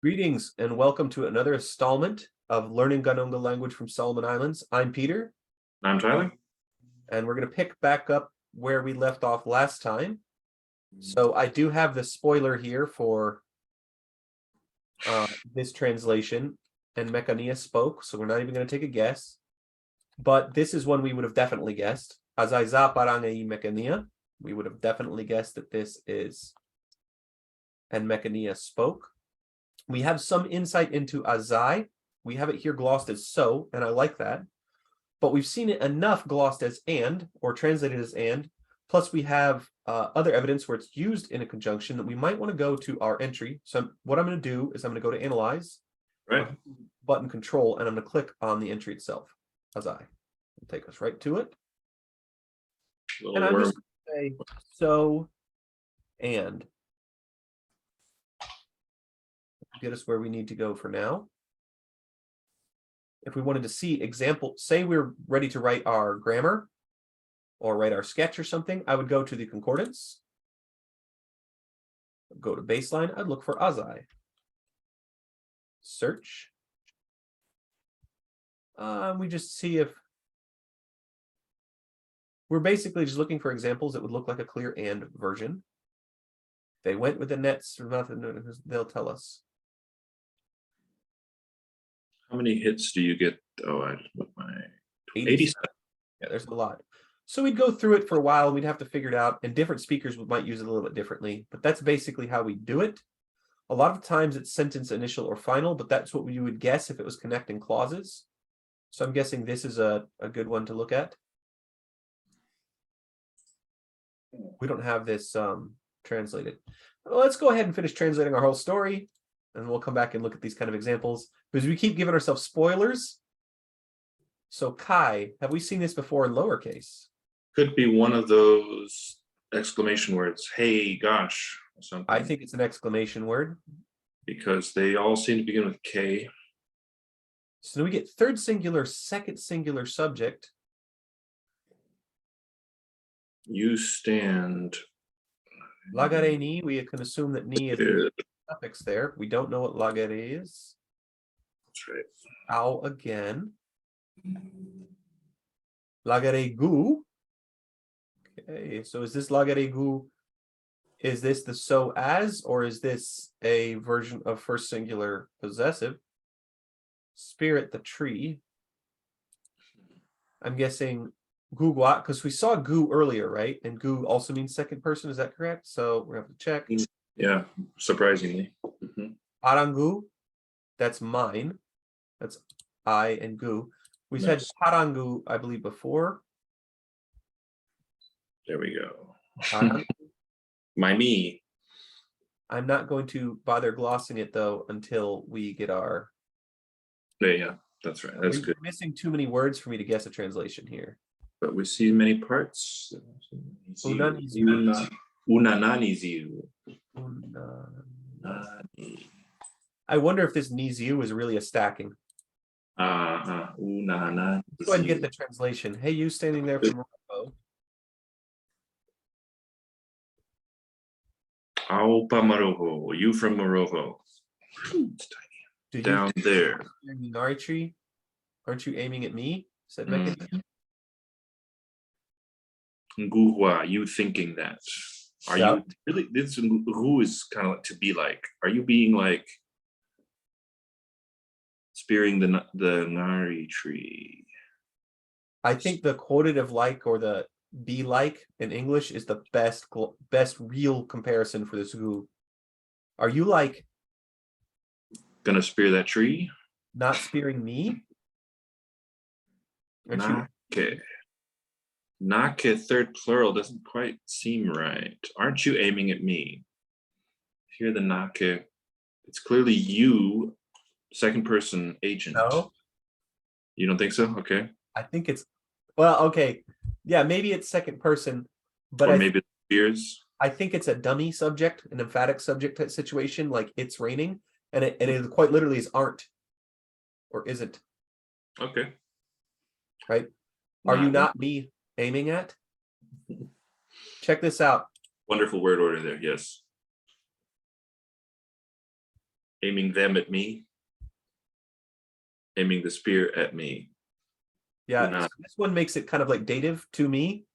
Greetings and welcome to another installment of Learning Ghanongga language from Solomon Islands. I'm Peter. I'm Tyler. And we're going to pick back up where we left off last time. So I do have the spoiler here for this translation, and Mekania spoke, so we're not even going to take a guess. But this is one we would have definitely guessed. Azaiza parang ay Mekania. We would have definitely guessed that this is and Mekania spoke. We have some insight into azai. We have it here glossed as so, and I like that. But we've seen it enough glossed as and, or translated as and. Plus we have other evidence where it's used in a conjunction that we might want to go to our entry. So what I'm going to do is I'm going to go to Analyze, Right. button Control, and I'm going to click on the entry itself, azai. It'll take us right to it. And I'm just going to say so and. Get us where we need to go for now. If we wanted to see example, say we're ready to write our grammar or write our sketch or something, I would go to the concordance, go to baseline, I'd look for azai. Search. We just see if we're basically just looking for examples that would look like a clear and version. They went with the nets or nothing, they'll tell us. How many hits do you get? Oh, I just put my 87. Yeah, there's a lot. So we'd go through it for a while. We'd have to figure it out, and different speakers might use it a little bit differently, but that's basically how we do it. A lot of times it's sentence initial or final, but that's what we would guess if it was connecting clauses. So I'm guessing this is a good one to look at. We don't have this translated. Well, let's go ahead and finish translating our whole story, and we'll come back and look at these kind of examples, because we keep giving ourselves spoilers. So Kai, have we seen this before in lowercase? Could be one of those exclamation words. Hey, gosh, or something. I think it's an exclamation word. Because they all seem to begin with K. So we get third singular, second singular subject. You stand. Lagare ni, we can assume that ni is a suffix there. We don't know what lagare is. That's right. Ow again. Lagare gu. Okay, so is this lagare gu? Is this the so as, or is this a version of first singular possessive? Spirit the tree. I'm guessing gu guat, because we saw gu earlier, right? And gu also means second person, is that correct? So we have to check. Yeah, surprisingly. Parangu, that's mine. That's I and gu. We said parangu, I believe, before. There we go. Parangu. My me. I'm not going to bother glossing it though until we get our. Yeah, that's right. That's good. We're missing too many words for me to guess a translation here. But we see many parts. Unananiziu. I wonder if this niziu is really a stacking. Let's go ahead and get the translation. Hey, you standing there from Morocco. Maroho, you from Morocco. It's tiny. Down there. Nari tree? Aren't you aiming at me? Said Mekania. Nguhua, you thinking that? Are you really? This who is kind of like to be like? Are you being like spearing the Nari tree? I think the quotative like or the be like in English is the best real comparison for this who. Are you like gonna spear that tree? Not spearing me? Okay. Nake third plural doesn't quite seem right. Aren't you aiming at me? Here the nake. It's clearly you, second person agent. No. You don't think so? Okay. I think it's okay. Yeah, maybe it's second person, but or maybe it's spears. I think it's a dummy subject, an emphatic subject type situation, like it's raining, and it quite literally is aren't or isn't. Okay. Right? Are you not me aiming at? Check this out. Wonderful word order there, yes. aiming them at me, aiming the spear at me. Yeah, Unana. so this one makes it kind of like dative to me,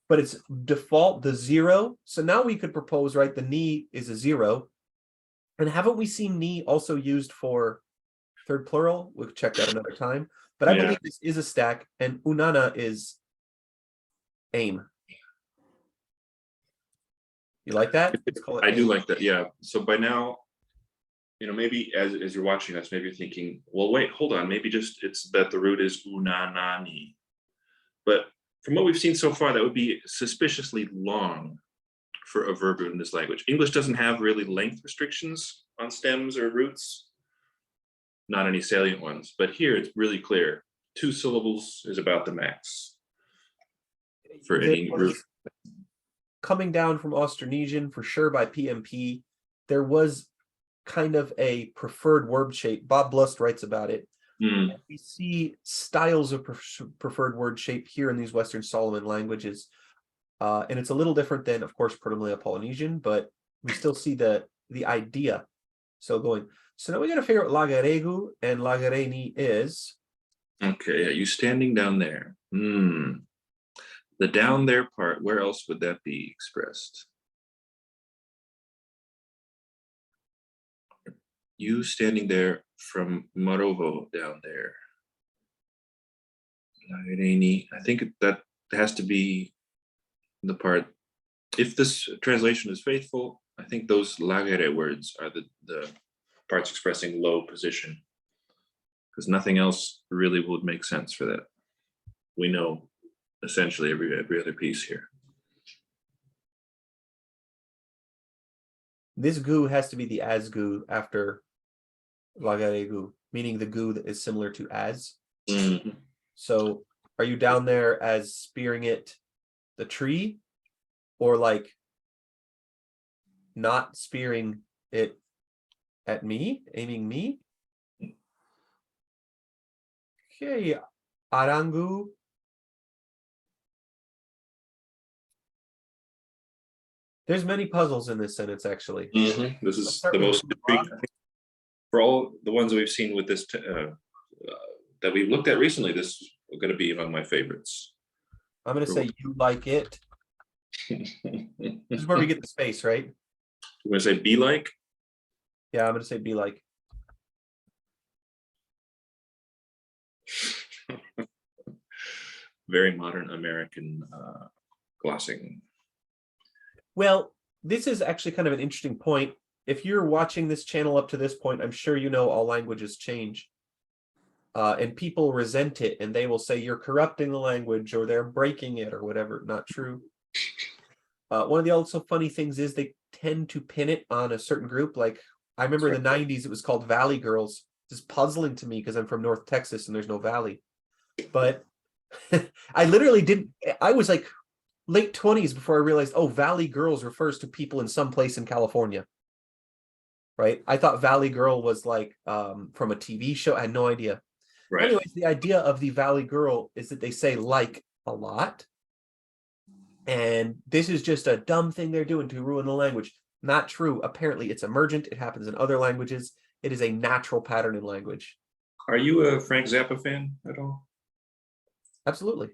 but it's default the 0. So now we could propose, right? The ni is a 0. And haven't we seen ni also used for third plural? We'll check that another time. But I Yeah. believe this is a stack, and unana is aim. You like that? Let's call it I do aim. like that. Yeah. So by now, maybe as you're watching us, maybe you're thinking, well, wait, hold on. Maybe just it's that the root is unanani. But from what we've seen so far, that would be suspiciously long for a verb root in this language. English doesn't have really length restrictions on stems or roots, not any salient ones. But here it's really clear. 2 syllables is about the max for any root. Coming down from Austronesian, for sure by PMP, there was kind of a preferred word shape. Bob Blust writes about it. We see styles of preferred word shape here in these Western Solomon languages. And it's a little different than, of course, Proto-Malay-Polynesian, but we still see the idea. So now we got to figure out Lagaregu and Lagareni is. Okay, are you standing down there? The down there part, where else would that be expressed? You standing there from Marovo down there. I think that has to be the part. If this translation is faithful, I think those lagere words are the parts expressing low position, because nothing else really would make sense for that. We know essentially every other piece here. This gu has to be the as gu after Lagaregu, meaning the gu that is similar to as. So are you down there as spearing it the tree, or like not spearing it at me, aiming me? Okay, Arangu. There's many puzzles in this sentence, actually. This is the most for all the ones we've seen with this that we've looked at recently. This is going to be among my favorites. I'm going to say you like it. This is where we get the space, right? I'm going to say be like. Yeah, I'm going to say be like. Very modern American glossing. Well, this is actually kind of an interesting point. If you're watching this channel up to this point, I'm sure you know all languages change. And people resent it, and they will say you're corrupting the language, or they're breaking it, or whatever. Not true. One of the also funny things is they tend to pin it on a certain group. Like, I remember in the 90s, it was called Valley Girls. It's puzzling to me because I'm from North Texas and there's no valley. But I literally didn't, I was like late 20s before I realized, oh, Valley Girls refers to people in some place in California. Right? I thought Valley Girl was like from a TV show. I had no idea. Right. Anyways, the idea of the Valley Girl is that they say like a lot. And this is just a dumb thing they're doing to ruin the language. Not true. Apparently, it's emergent. It happens in other languages. It is a natural pattern in language. Are you a Frank Zappa fan at all? Absolutely.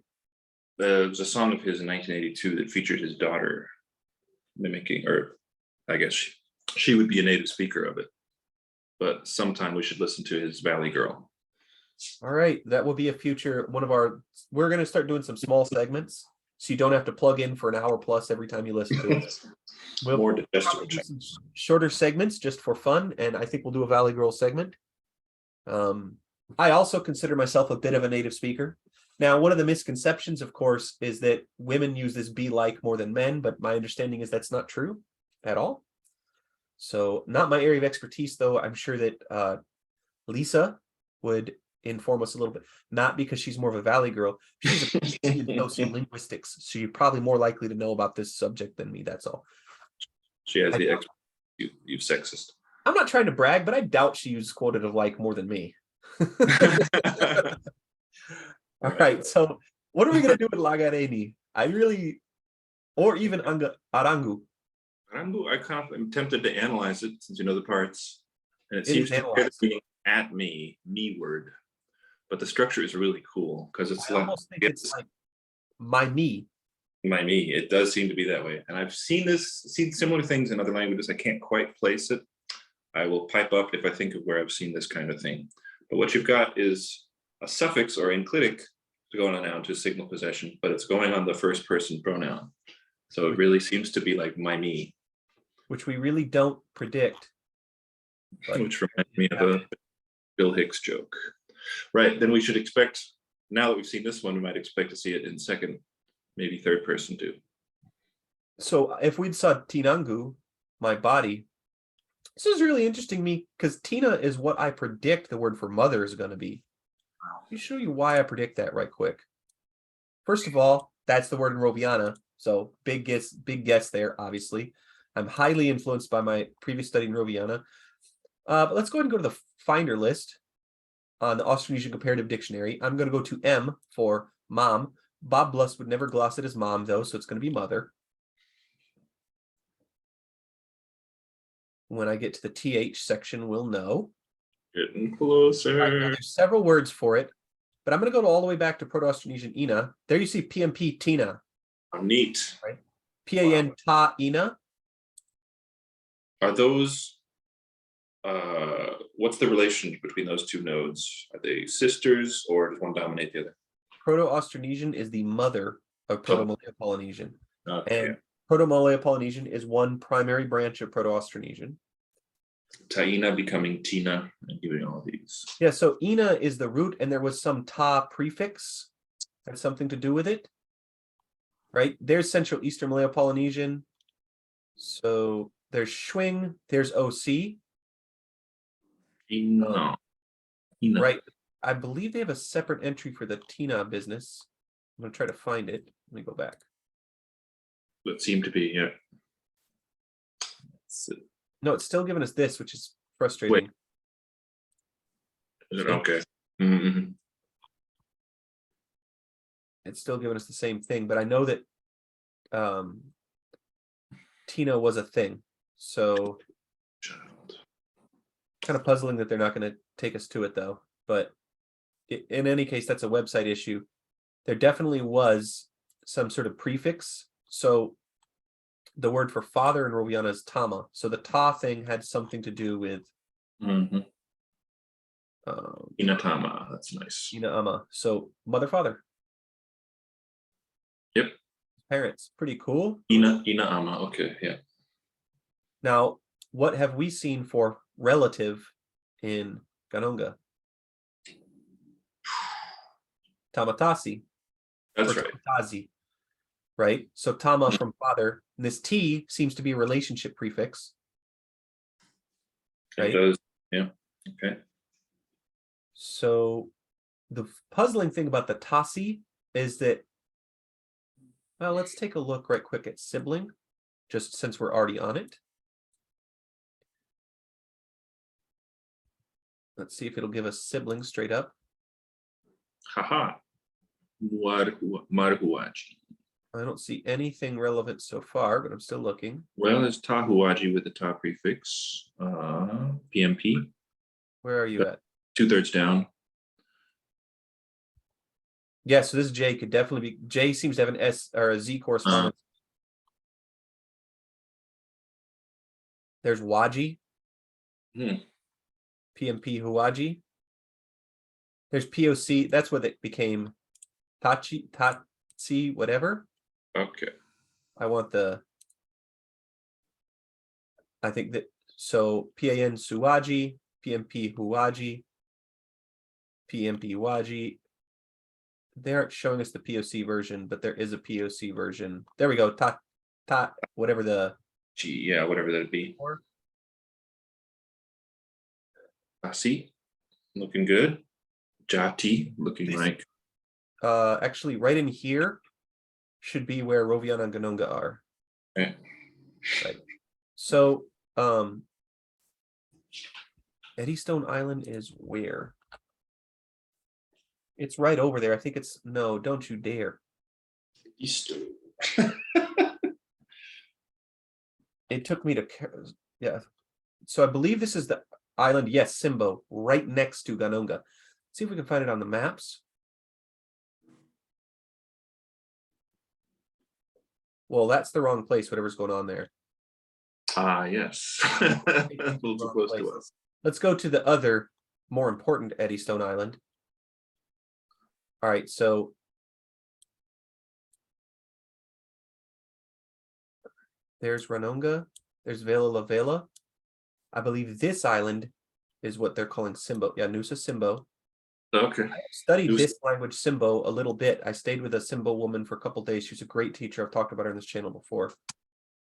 There's a song of his in 1982 that featured his daughter mimicking, or I guess she would be a native speaker of it. But sometime we should listen to his Valley Girl. All right. That will be a future one of our, we're going to start doing some small segments, so you don't have to plug in for an hour plus every time you listen to it. We'll More do digestible. some shorter segments just for fun, and I think we'll do a Valley Girl segment. I also consider myself a bit of a native speaker. Now, one of the misconceptions, of course, is that women use this be like more than men, but my understanding is that's not true at all. So not my area of expertise, though. I'm sure that Lisa would inform us a little bit, not because she's more of a Valley Girl. She's a PhD in sociolinguistics, so you're probably more likely to know about this subject than me. That's all. She has the expert. You sexist. I'm not trying to brag, but I doubt she uses quoted of like more than me. All right, so what are we going to do with Lagareni? Or even Arangu. Arangu, I'm tempted to analyze it since you know the parts And it It seems is to analyzed. be at me word. But the structure is really cool because it's I like almost think it's like my me. my me. It does seem to be that way. And I've seen similar things in other languages. I can't quite place it. I will pipe up if I think of where I've seen this kind of thing. But what you've got is a suffix or enclitic to go on a noun to signal possession, but it's going on the first person pronoun. So it really seems to be like my me. Which we really don't predict. Which reminds me of a Bill Hicks joke. Right, then we should expect, now that we've seen this one, we might expect to see it in second, maybe third person too. So if we'd saw Tinangu, my body, this is really interesting to me because Tina is what I predict the word for mother is going to be. Let me show you why I predict that right quick. First of all, that's the word in Roviana. So big guess there, obviously. I'm highly influenced by my previous study in Roviana. But let's go ahead and go to the finder list on the Austronesian Comparative Dictionary. I'm going to go to M for mom. Bob Bluss would never gloss it as mom, though, so it's going to be mother. When I get to the TH section, we'll know. Getting closer. Right, now there's several words for it, but I'm going to go all the way back to Proto-Austronesian Ina. There you see PMP Tina. Oh, neat. Right. PAN Ta Ina. Are those, what's the relation between those two nodes? Are they sisters or does one dominate the other? Proto-Austronesian is the mother of Proto-Malay-Polynesian. Okay. And Proto-Malay-Polynesian is one primary branch of Proto-Austronesian. Taina becoming Tina and giving all of these. Yeah, so Ina is the root, and there was some Ta prefix that had something to do with it. Right? There's Central Eastern Malay-Polynesian. So there's Schwing, there's OC. Ina. Right. I believe they have a separate entry for the Tina business. I'm going to try to find it. Let me go back. That seemed to be, yeah. No, it's still giving us this, which is frustrating. Wait. Okay. Mm-hmm. It's still giving us the same thing, but I know that Tina was a thing. So kind of puzzling that they're not going to take us to it, though. But in any case, that's a website issue. There definitely was some sort of prefix. So the word for father in Roviana is Tama. So the Ta thing had something to do with Inatama. That's nice. Ina-ama. So mother, father. Yep. Parents. Pretty cool. Ina-ama. Okay, yeah. Now, what have we seen for relative in Ghanongga? Tamatasi. That's right. Tamatazi. Right? So Tama from father. And this T seems to be a relationship prefix. It Right? does. Yeah. Okay. So the puzzling thing about the Tasi is that, well, let's take a look right quick at sibling, just since we're already on it. Let's see if it'll give us siblings straight up. Haha. Marhuaji. I don't see anything relevant so far, but I'm still looking. Well, there's Tahuaji with the Ta prefix. PMP. Where are you at? 2/3 down. Yeah, so this J could definitely be. J seems to have an S or a Z correspondence. There's Waji. PMP Huaji. There's POC. That's what it became. Tatsi, whatever. Okay. I want the. I think that so PAN Suwaji, PMP Huaji, PMP Waji. They aren't showing us the POC version, but there is a POC version. There we go. Whatever the. G, yeah, whatever that'd be. Asi, looking good. Jati, looking like. Actually, right in here should be where Roviana and Ghanongga are. Okay. Right. So, Eddystone Island is where? It's right over there. I think it's no. Don't you dare. Eastern. It took me to, yeah. So I believe this is the island, yes, Simbo, right next to Ghanongga. See if we can find it on the maps. Well, that's the wrong place, whatever's going on there. Ah, yes. A little too close to us. Let's go to the other, more important Eddystone Island. All right, so there's Ghanongga, there's Vela La Vela. I believe this island is what they're calling Simbo. Yeah, Nusa Simbo. Okay. I studied Nusa. this language Simbo a little bit. I stayed with a Simbo woman for a couple days. She's a great teacher. I've talked about her on this channel before.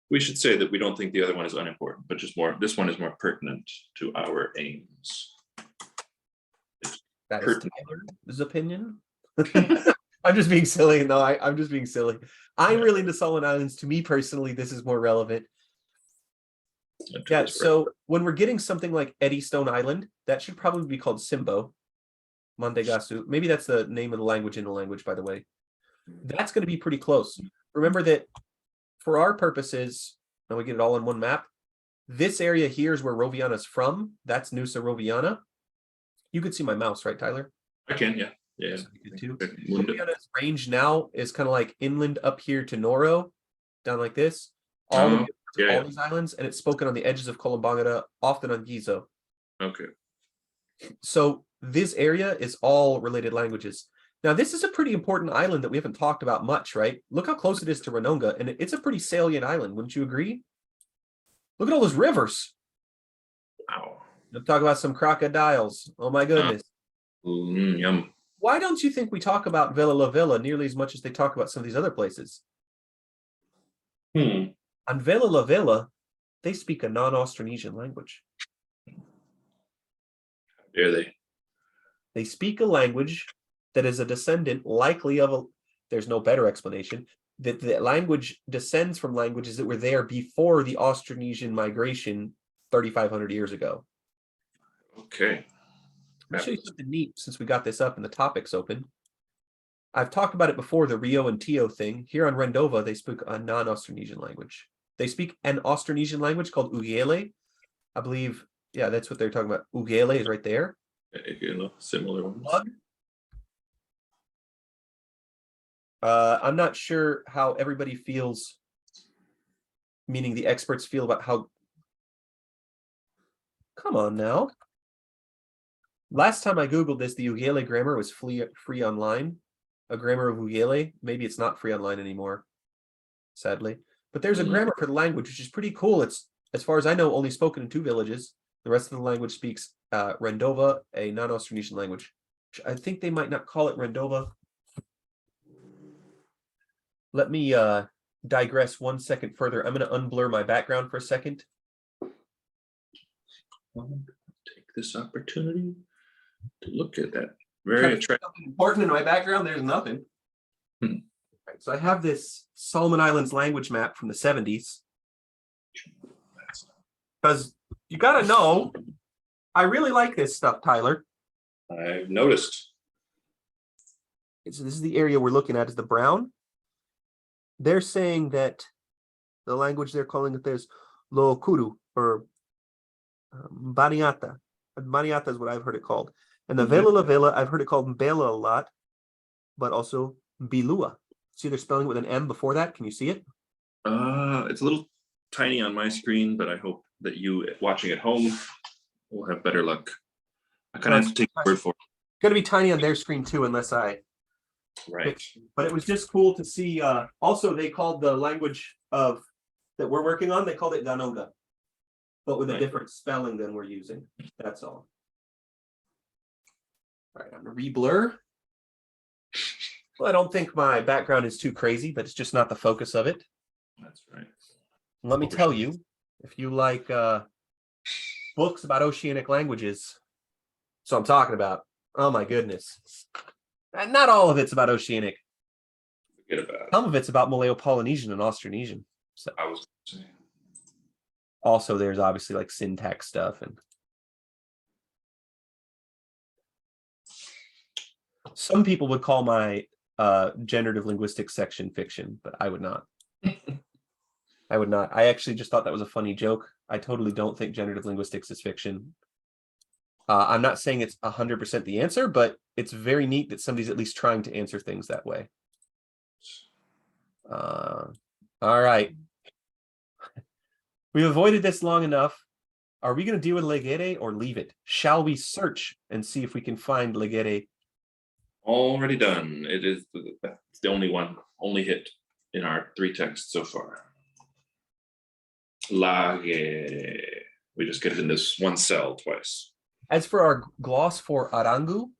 We should say that we don't think the other one is unimportant, but just more, this one is more pertinent to our aims. That is Tyler's opinion. I'm just being silly. No, I'm just being silly. I'm really into Solomon Islands. To me personally, this is more relevant. Yeah, so when we're getting something like Eddystone Island, that should probably be called Simbo. Mandegasu. Maybe that's the name of the language in the language, by the way. That's going to be pretty close. Remember that for our purposes, and we get it all in one map, this area here is where Roviana's from. That's Nusa Roviana. You could see my mouse, right, Tyler? I can, yeah. Yeah. Too. Roviana's range now is kind of like inland up here to Noro, down like this. All these islands, and it's spoken on the edges of Kolombangara, often on Gizo. Okay. So this area is all related languages. Now, this is a pretty important island that we haven't talked about much, right? Look how close it is to Ghanongga, and it's a pretty salient island, wouldn't you agree? Look at all those rivers. Wow. Let's talk about some crocodiles. Oh my goodness. Yum. Why don't you think we talk about Vela La Vela nearly as much as they talk about some of these other places? On Vela La Vela, they speak a non-Austronesian language. Dare they? They speak a language that is a descendant likely of a, there's no better explanation, that the language descends from languages that were there before the Austronesian migration 3,500 years ago. Okay. I'll show you something neat since we got this up and the topic's open. I've talked about it before, the Rio and Tio thing. Here on Rendova, they speak a non-Austronesian language. They speak an Austronesian language called Ugele. I believe, yeah, that's what they're talking about. Ugele is right there. Similar ones. I'm not sure how everybody feels, meaning the experts feel about how. Come on now. Last time I Googled this, the Ugele grammar was free online. A grammar of Ugele. Maybe it's not free online anymore, sadly. But there's a grammar for the language, which is pretty cool. It's, as far as I know, only spoken in 2 villages. The rest of the language speaks Rendova, a non-Austronesian language. Which I think they might not call it Rendova. Let me digress 1 second further. I'm going to unblur my background for a second. Take this opportunity to look at that. Very attractive. Important in my background, there's nothing. Right, so I have this Solomon Islands language map from the 70s. Because you got to know, I really like this stuff, Tyler. I've noticed. So this is the area we're looking at, is the brown. They're saying that the language they're calling it there's Lookuru or Baniata. Baniata is what I've heard it called. And the Vela La Vela, I've heard it called Mbela a lot, but also Bilua. See, they're spelling it with an M before that. Can you see it? It's a little tiny on my screen, but I hope that you watching at home will have better luck. I kind of have to take the word for it. It's going to be tiny on their screen too, unless I. Right. But it was just cool to see. Also, they called the language of that we're working on, they called it Ghanongga, but with a different spelling than we're using. That's all. All right, I'm going to re-blur. Well, I don't think my background is too crazy, but it's just not the focus of it. That's right. Let me tell you, if you like books about oceanic languages, so I'm talking about, oh my goodness. And not all of it's about oceanic. Forget about it. Some of it's about Malayo-Polynesian and Austronesian. So I was saying. also there's obviously like syntax stuff, and some people would call my generative linguistics section fiction, but I would not. I would not. I actually just thought that was a funny joke. I totally don't think generative linguistics is fiction. I'm not saying it's 100% the answer, but it's very neat that somebody's at least trying to answer things that way. All right. We've avoided this long enough. Are we going to deal with legere or leave it? Shall we search and see if we can find legere? Already done. It is that's the only hit in our 3 texts so far. Lage. We just get it in this one cell twice. As for our gloss for arangu,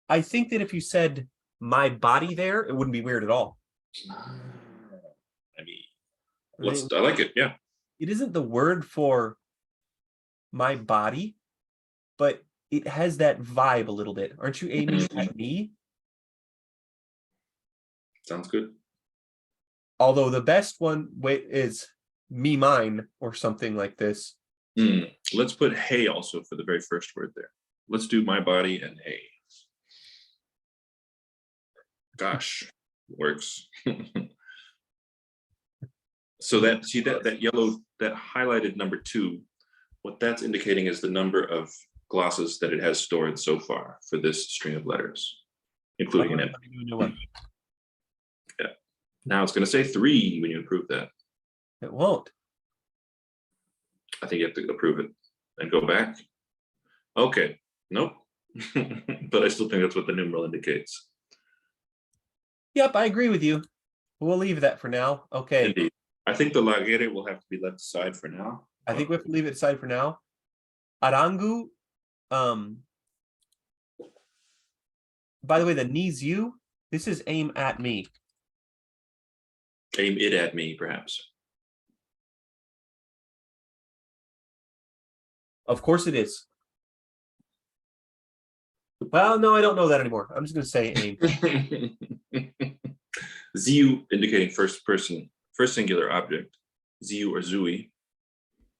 I think that if you said my body there, it wouldn't be weird at all. I mean, I like it. Yeah. It isn't the word for my body, but it has that vibe a little bit. Aren't you aiming at me? Sounds good. Although the best one is me mine or something like this. Let's put hey also for the very first word there. Let's do my body and hey. Gosh, works. So that yellow, that highlighted number 2, what that's indicating is the number of glosses that it has stored so far for this string of letters, including an M. Yeah. Now it's going to say 3 when you approve that. It won't. I think you have to approve it and go back. Okay. Nope. But I still think that's what the numeral indicates. Yep, I agree with you. We'll leave that for now. Okay. Indeed. I think the lagere will have to be left aside for now. I think we have to leave it aside for now. Arangu. By the way, the needs you. This is aim at me. Aim it at me, perhaps. Of course it is. Well, no, I don't know that anymore. I'm just going to say aim. Ziu indicating first person, first singular object. Ziu or Zui.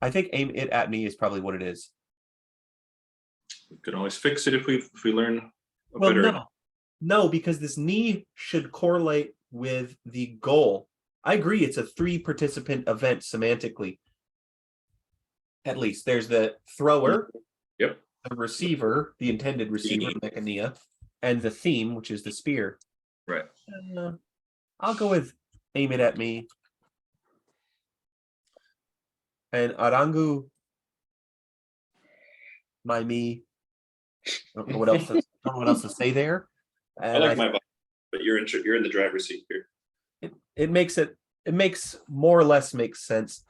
I think aim it at me is probably what it is. We can always fix it if we learn a Well, better. no, because this knee should correlate with the goal. I agree. It's a 3-participant event semantically. At least there's the thrower. Yep. The receiver, the intended receiver, mechania, and the theme, which is the spear. Right. I'll go with aim it at me. And arangu, my me. I don't know what else to say there. And I like my body, but you're in the driver's seat here. It makes more or less makes sense.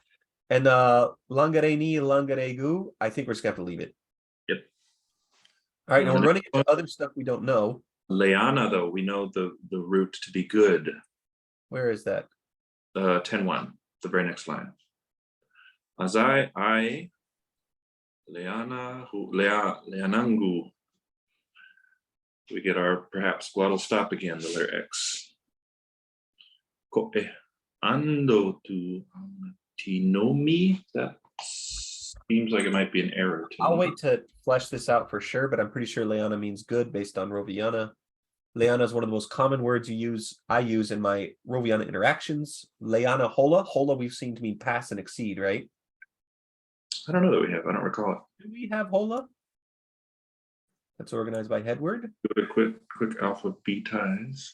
And langare ni, langare gu, I think we're just gonna have to leave it. Yep. All right, now we're running into other stuff we don't know. Leana, though, we know the root to be good. Where is that? 10-1, the very next line. Azai, I, Leana, Leanangu. We get our perhaps glottal stop again, the letter X. Ko e ando tu tinomi. That seems like it might be an error. I'll wait to flesh this out for sure, but I'm pretty sure Leana means good based on Roviana. Leana is one of the most common words I use in my Roviana interactions. Leana hola. Hola we've seen to mean pass and exceed, right? I don't know that we have. I don't recall it. Do we have hola? That's organized by headword. Do a quick alphabetize.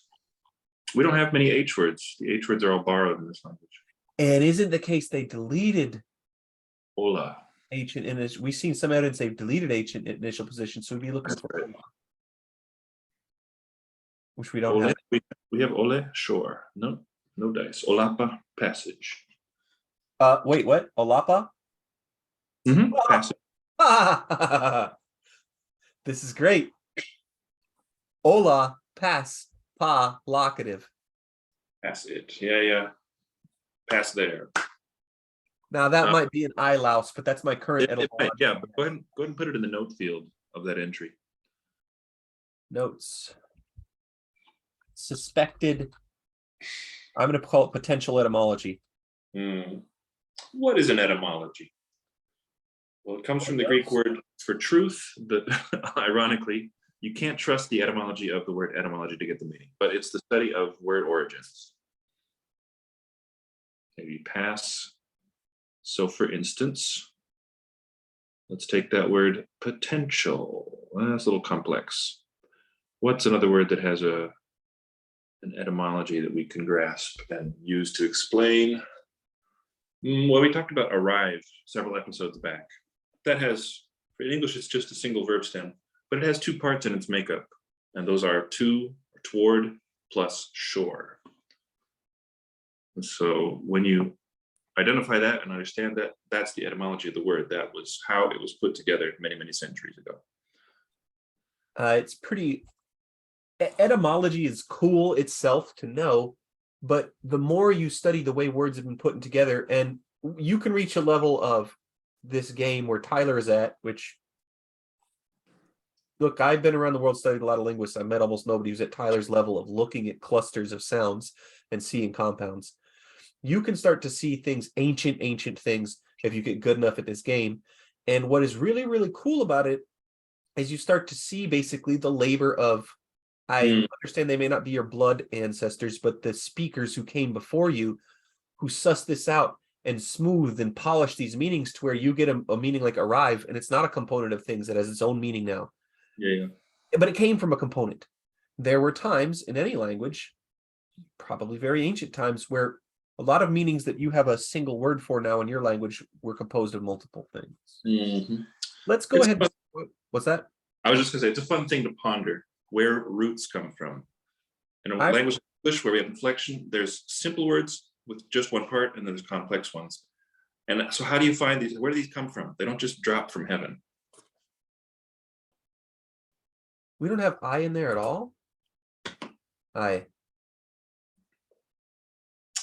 We don't have many H words. The H words are all borrowed in this language. And isn't the case they deleted Hola. H in initial? We've seen some evidence they've deleted H in initial position, so we'd be looking for hola, which we don't Ole, have. we have ole, sure. No dice. Olapa, passage. Wait, what? Olapa? Passage. This is great. Ola, pass, pa, locative. Passage. Yeah. Pass there. Now that might be an I louse, but that's my current It might, yeah, but go ahead and put it in the note field of that entry. Notes. Suspected. I'm going to call it potential etymology. What is an etymology? Well, it comes from the Greek word for truth, but ironically, you can't trust the etymology of the word etymology to get the meaning, but it's the study of word origins. Maybe pass. So for instance, Let's take that word potential. Well, that's a little complex. What's another word that has an etymology that we can grasp and use to explain? Well, we talked about arrive several episodes back. That has, in English, it's just a single verb stem, but it has two parts in its makeup. And those are to, toward, plus shore. And so when you identify that and understand that, that's the etymology of the word. That was how it was put together many, many centuries ago. It's pretty, etymology is cool itself to know, but the more you study the way words have been put together, and you can reach a level of this game where Tyler is at, which, look, I've been around the world, studied a lot of linguists. I met almost nobody who's at Tyler's level of looking at clusters of sounds and seeing compounds. You can start to see things, ancient things, if you get good enough at this game. And what is really, really cool about it is you start to see basically the labor of, I understand they may not be your blood ancestors, but the speakers who came before you, who sussed this out and smoothed and polished these meanings to where you get a meaning like arrive, and it's not a component of things that has its own meaning now. Yeah. But it came from a component. There were times in any language, probably very ancient times, where a lot of meanings that you have a single word for now in your language were composed of multiple things. Let's go ahead. What's that? I was just going to say, it's a fun thing to ponder where roots come from. In a language like English, where we have inflection, there's simple words with just one part, and then there's complex ones. And so how do you find these? Where do these come from? They don't just drop from heaven. We don't have I in there at all? I.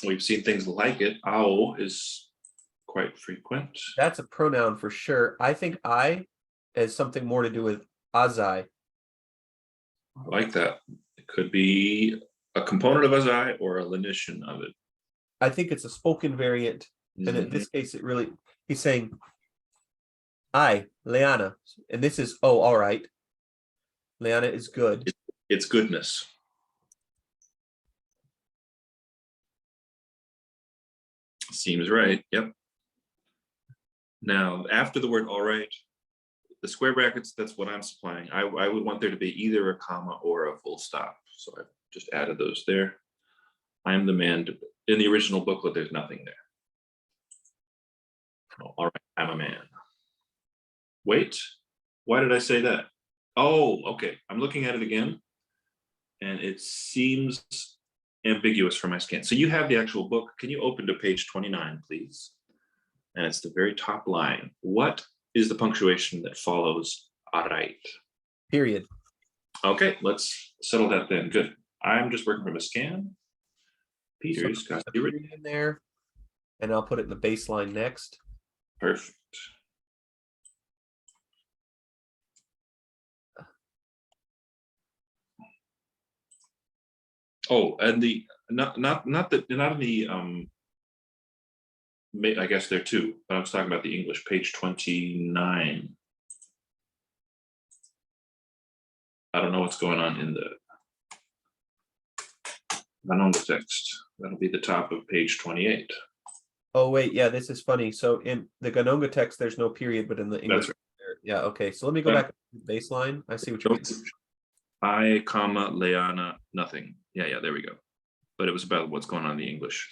We've seen things like it. Ao is quite frequent. That's a pronoun for sure. I think I has something more to do with azai. I like that. It could be a component of azai or a lenition of it. I think it's a spoken variant. And in this case, it really, he's saying, I, Leanna. And this is, oh, all right. Leanna is good. It's goodness. Seems right. Yep. Now, after the word all right, the square brackets, that's what I'm supplying. I would want there to be either a comma or a full stop. So I've just added those there. I am the man. In the original booklet, there's nothing there. Oh, all right, I'm a man. Wait, why did I say that? Oh, okay. I'm looking at it again, and it seems ambiguous for my scan. So you have the actual book. Can you open to page 29, please? And it's the very top line. What is the punctuation that follows all right? Period. Okay, let's settle that then. Good. I'm just working from a scan. Peter's got the period in there, and I'll put it in the baseline next. Perfect. Oh, and the not in the I guess there too, but I was talking about the English, page 29. I don't know what's going on in the Ghanongga text. That'll be the top of page 28. Oh wait, yeah, this is funny. So in the Ghanongga text, there's no period, but in the English, right. Yeah, okay. So let me go back to the baseline. I see what you're doing. I, comma, Leanna, nothing. Yeah, there we go. But it was about what's going on in the English.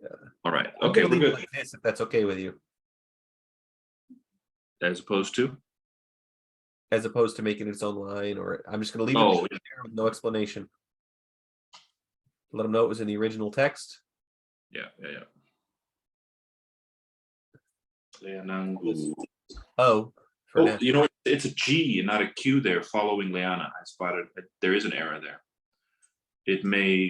Yeah. All right. Okay, we're good. Like this, if that's okay with you. As opposed to? As opposed to making its own line, or I'm just going to leave it there with no explanation. Let them know it was in the original text. Yeah. Leanangu. Oh, you know, it's a G and not a Q there following Leanna. I spotted there is an error there. It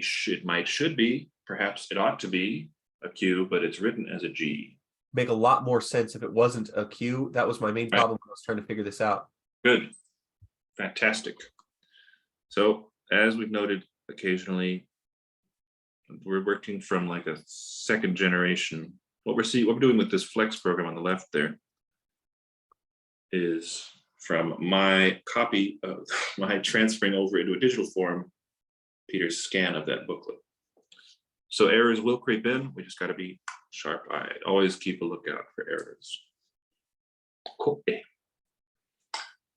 should be, perhaps it ought to be a Q, but it's written as a G. Make a lot more sense if it wasn't a Q. That was my main problem when I was trying to figure this out. Good. Fantastic. So as we've noted, occasionally we're working from like a second generation. What we're doing with this Flex program on the left there is from my copy of my transferring over into a digital form, Peter's scan of that booklet. So errors will creep in. We just got to be sharp-eyed. Always keep a lookout for errors. Ko'e.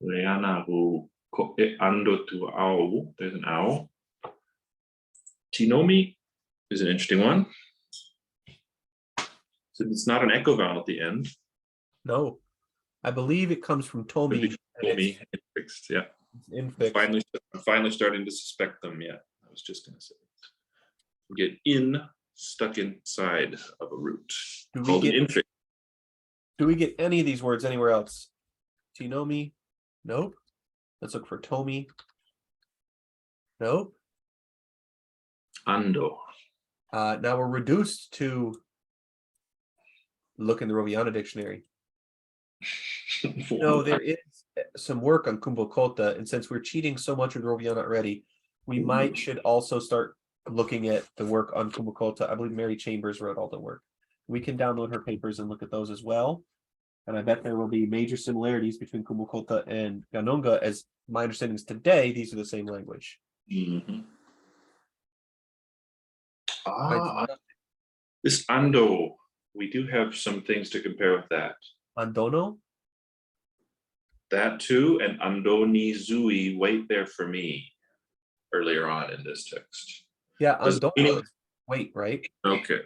Leana hu ko'e ando tu au. There's an owl. Tinomi is an interesting one. So it's not an echo vowel at the end. No, I believe it comes from Tomi. Tomi, infixed, yeah. Infix. I'm finally starting to suspect them. Yeah, I was just gonna say. Get in stuck inside of a root. Called an infix. Do we get any of these words anywhere else? Tinomi? Nope. Let's look for Tomi. Nope. Ando. Now we're reduced to look in the Roviana dictionary. No, there is some work on Kubokota, and since we're cheating so much with Roviana already, we should also start looking at the work on Kubokota. I believe Mary Chambers wrote all the work. We can download her papers and look at those as well. And I bet there will be major similarities between Kubokota and Ghanongga, as my understanding is today, these are the same language. Mm-hmm. This ando, we do have some things to compare with that. Andono? That too, and andoni zui, wait there for me, earlier on in this text. Yeah, andono is wait, right? Okay.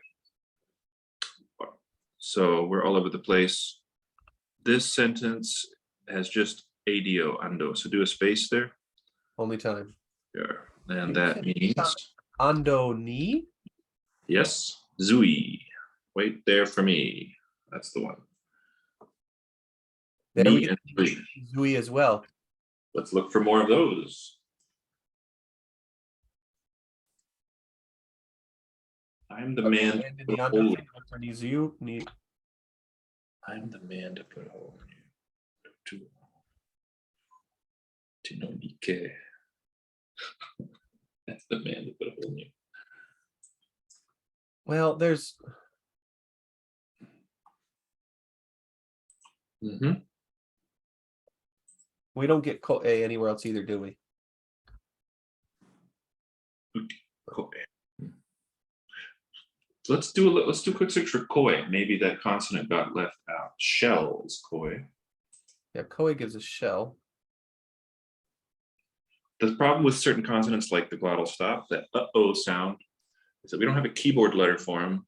So we're all over the place. This sentence has just adio, ando. So do a space there. Only time. Sure. And that means andoni. Yes, zui. Wait there for me. That's the one. There we get zui as well. Let's look for more of those. I'm the man to put a hole in you. I'm the man to put a hole in you. Tinonike. That's the man to put a hole in you. Well, there's. We don't get koe anywhere else either, do we? Koe. Let's do a quick search for koe. Maybe that consonant got left out. Shell is koe. Yeah, koe gives a shell. The problem with certain consonants like the glottal stop, that uh-oh sound, is that we don't have a keyboard letter for them.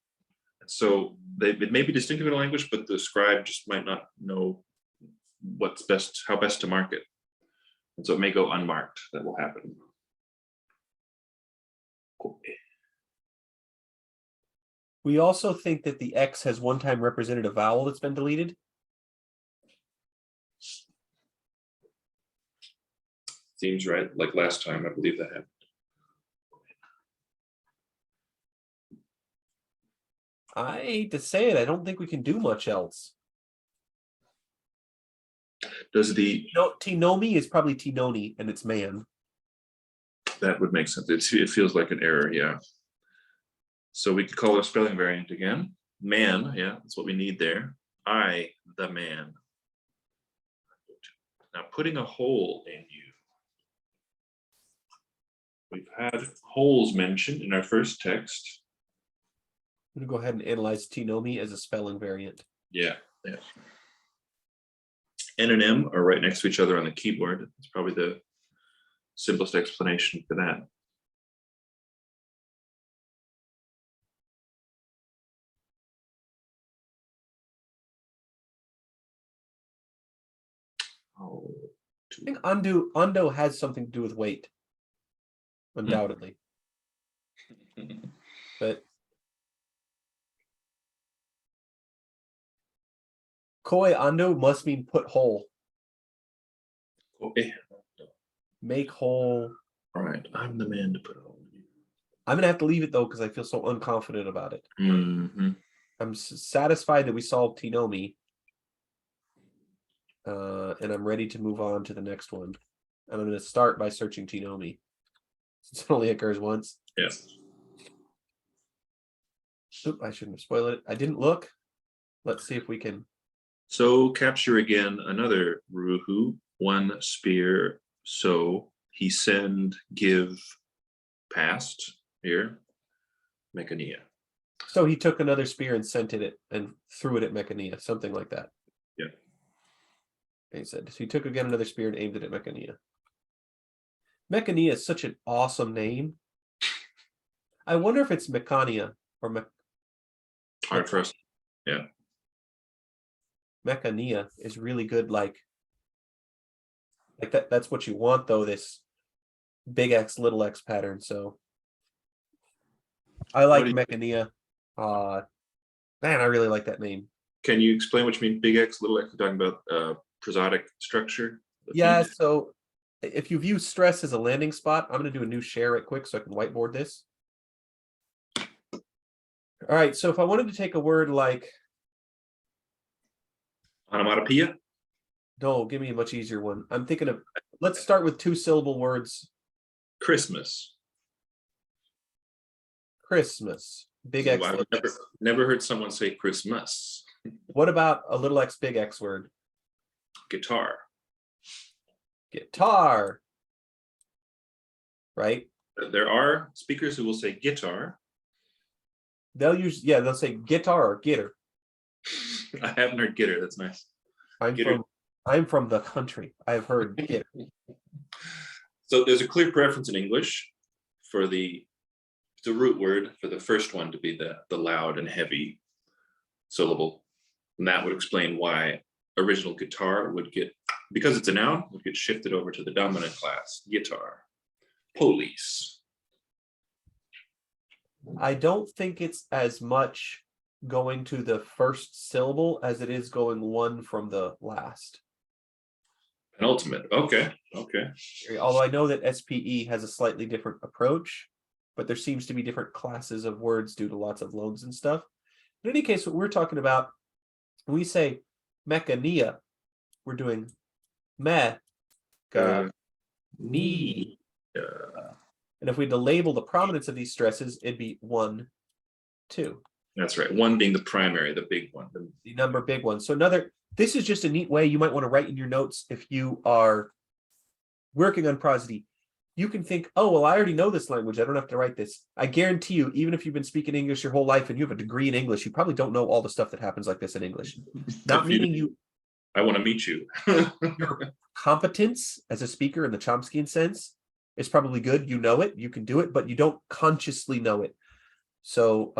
So it may be distinctive in a language, but the scribe just might not know what's best, how best to mark it. And so it may go unmarked. That will happen. We also think that the X has one time represented a vowel that's been deleted. Seems right. Like last time, I believe that happened. I hate to say it, I don't think we can do much else. Does the Tinomi is probably Tinoni and it's man. That would make sense. It feels like an error, yeah. So we could call it a spelling variant again. Man, yeah, that's what we need there. I, the man. Now putting a hole in you. We've had holes mentioned in our first text. I'm gonna go ahead and analyze Tinomi as a spelling variant. Yeah. N and M are right next to each other on the keyboard. It's probably the simplest explanation for that. I think undo has something to do with weight, undoubtedly. But koe ando must mean put whole. Make whole. All right, I'm the man to put a hole in you. I'm gonna have to leave it though because I feel so unconfident about it. I'm satisfied that we solved Tinomi. And I'm ready to move on to the next one. And I'm going to start by searching Tinomi. It only occurs once. Yes. Oop, I shouldn't have spoiled it. I didn't look. Let's see if we can. So capture again another ruhu, one spear. So he send, give, passed here, Mechania. So he took another spear and sent it and threw it at Mechania, something like that. Yeah. He said, so he took again another spear and aimed it at Mechania. Mechania is such an awesome name. I wonder if it's Mechania or Hard for us. Yeah. Mechania is really good. Like that. That's what you want, though. This big X, little X pattern. So I like Mechania. Man, I really like that name. Can you explain what you mean, big X, little X? You're talking about prosodic structure? Yeah, so if you view stress as a landing spot, I'm going to do a new share right quick so I can whiteboard this. All right, so if I wanted to take a word like... Onomatopoeia? No, give me a much easier one. I'm thinking of... Let's start with 2-syllable words. Christmas. Christmas. Big X. I've never heard someone say Christmas. What about a little X, big X word? Guitar. Guitar. Right? There are speakers who will say guitar. They'll say guitar or gitter. I haven't heard gitter. That's nice. I'm from the country. I've heard gitter. So there's a clear preference in English for the root word for the first one to be the loud and heavy syllable. And that would explain why original guitar would get, because it's a noun, would get shifted over to the dominant class, guitar. Police. I don't think it's as much going to the first syllable as it is going one from the last. Penultimate. Okay. Although I know that SPE has a slightly different approach, but there seems to be different classes of words due to lots of loans and stuff. In any case, what we're talking about, when we say mechania, we're doing me. And if we had to label the prominence of these stresses, it'd be 1, 2. That's right. 1 being the primary, the big one. The number big one. So this is just a neat way you might want to write in your notes if you are working on prosody. You can think, oh, well, I already know this language. I don't have to write this. I guarantee you, even if you've been speaking English your whole life and you have a degree in English, you probably don't know all the stuff that happens like this in English. Not meaning you... I want to meet you. Your competence as a speaker in the Chomskyan sense is probably good. You know it, you can do it, but you don't consciously know it. So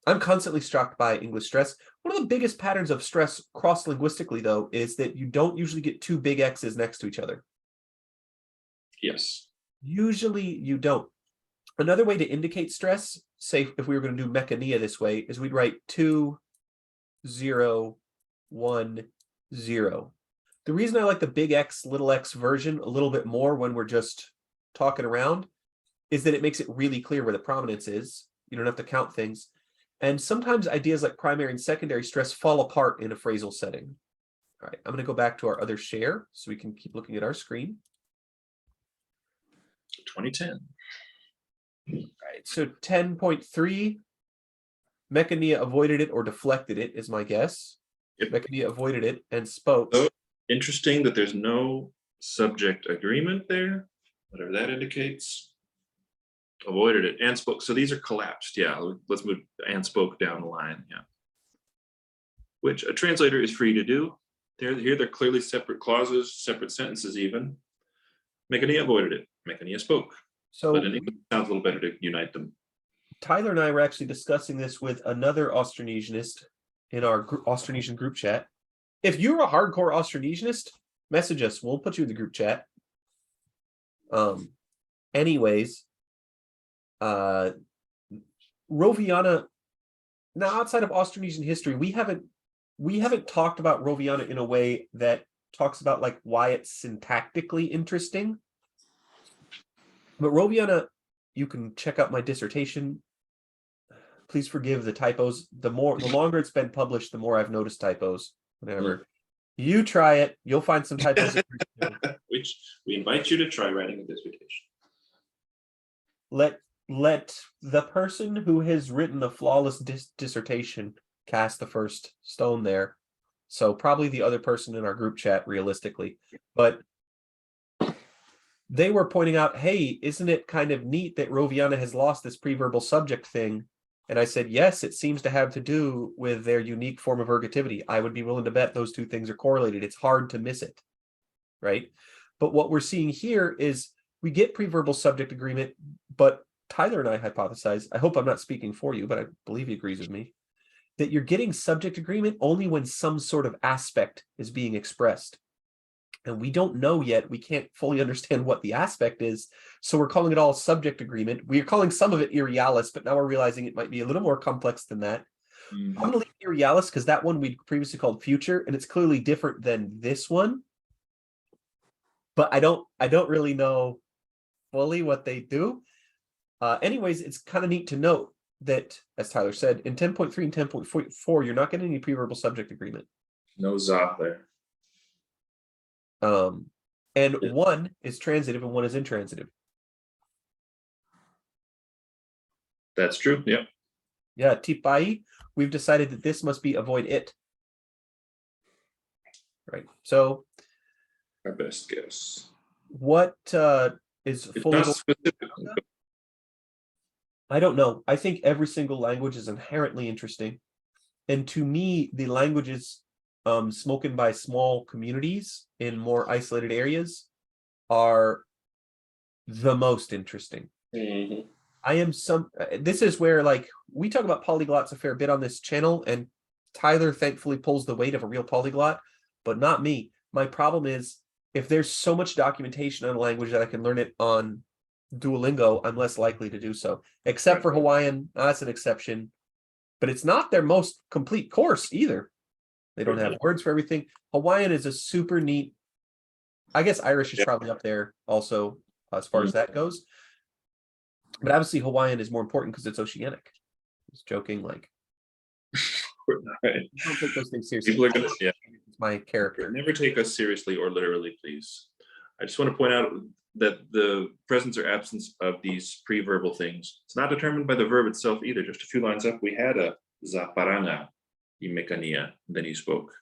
I'm constantly struck by English stress. One of the biggest patterns of stress cross-linguistically, though, is that you don't usually get 2 big X's next to each other. Yes. Usually you don't. Another way to indicate stress, say if we were going to do mechania this way, is we'd write 2, 0, 1, 0. The reason I like the big X, little x version a little bit more when we're just talking around is that it makes it really clear where the prominence is. You don't have to count things. And sometimes ideas like primary and secondary stress fall apart in a phrasal setting. All right, I'm going to go back to our other share so we can keep looking at our screen. 2010. All right, so 10.3, Mechania avoided it or deflected it is my guess. Yep. Mechania avoided it and spoke. So interesting that there's no subject agreement there, whatever that indicates. Avoided it and spoke. So these are collapsed. Yeah, let's move and spoke down the line. Yeah, which a translator is free to do. Here they're clearly separate clauses, separate sentences even. Mechania avoided it. Mechania spoke. So but in English, it sounds a little better to unite them. Tyler and I were actually discussing this with another Austronesianist in our Austronesian group chat. If you're a hardcore Austronesianist, message us. We'll put you in the group chat. Anyways, Roviana, now outside of Austronesian history, we haven't talked about Roviana in a way that talks about like why it's syntactically interesting. But Roviana, you can check out my dissertation. Please forgive the typos. The longer it's been published, the more I've noticed typos. Whatever. You try it, you'll find some typos. Which we invite you to try writing a dissertation. Let the person who has written the flawless dissertation cast the first stone there. So probably the other person in our group chat, realistically. But they were pointing out, hey, isn't it kind of neat that Roviana has lost this preverbal subject thing? And I said, yes, it seems to have to do with their unique form of ergativity. I would be willing to bet those two things are correlated. It's hard to miss it, right? But what we're seeing here is we get preverbal subject agreement, but Tyler and I hypothesize, I hope I'm not speaking for you, but I believe he agrees with me, that you're getting subject agreement only when some sort of aspect is being expressed. And we don't know yet. We can't fully understand what the aspect is. So we're calling it all subject agreement. We're calling some of it irrealis, but now we're realizing it might be a little more complex than that. I'm going to leave irrealis because that one we previously called future, and it's clearly different than this one. But I don't really know fully what they do. Anyways, it's kind of neat to note that, as Tyler said, in 10.3 and 10.4, you're not getting any preverbal subject agreement. No za there. And one is transitive and one is intransitive. That's true. Yep. Yeah, tipai, we've decided that this must be avoid it. Right. So Our best guess. what is It's fully not specific. I don't know. I think every single language is inherently interesting. And to me, the languages spoken by small communities in more isolated areas are the most interesting. This is where, like, we talk about polyglots a fair bit on this channel, and Tyler thankfully pulls the weight of a real polyglot, but not me. My problem is, if there's so much documentation on a language that I can learn it on Duolingo, I'm less likely to do so. Except for Hawaiian, that's an exception. But it's not their most complete course either. They don't have words for everything. Hawaiian is a super neat. I guess Irish is probably up there also as far as that goes. But obviously Hawaiian is more important because it's oceanic. Just joking, like. Right. Don't take those things seriously. People are gonna, It's my character. Never take us seriously or literally, please. I just want to point out that the presence or absence of these preverbal things, it's not determined by the verb itself either. Just a few lines up, we had a za paranga y mekania, then he spoke.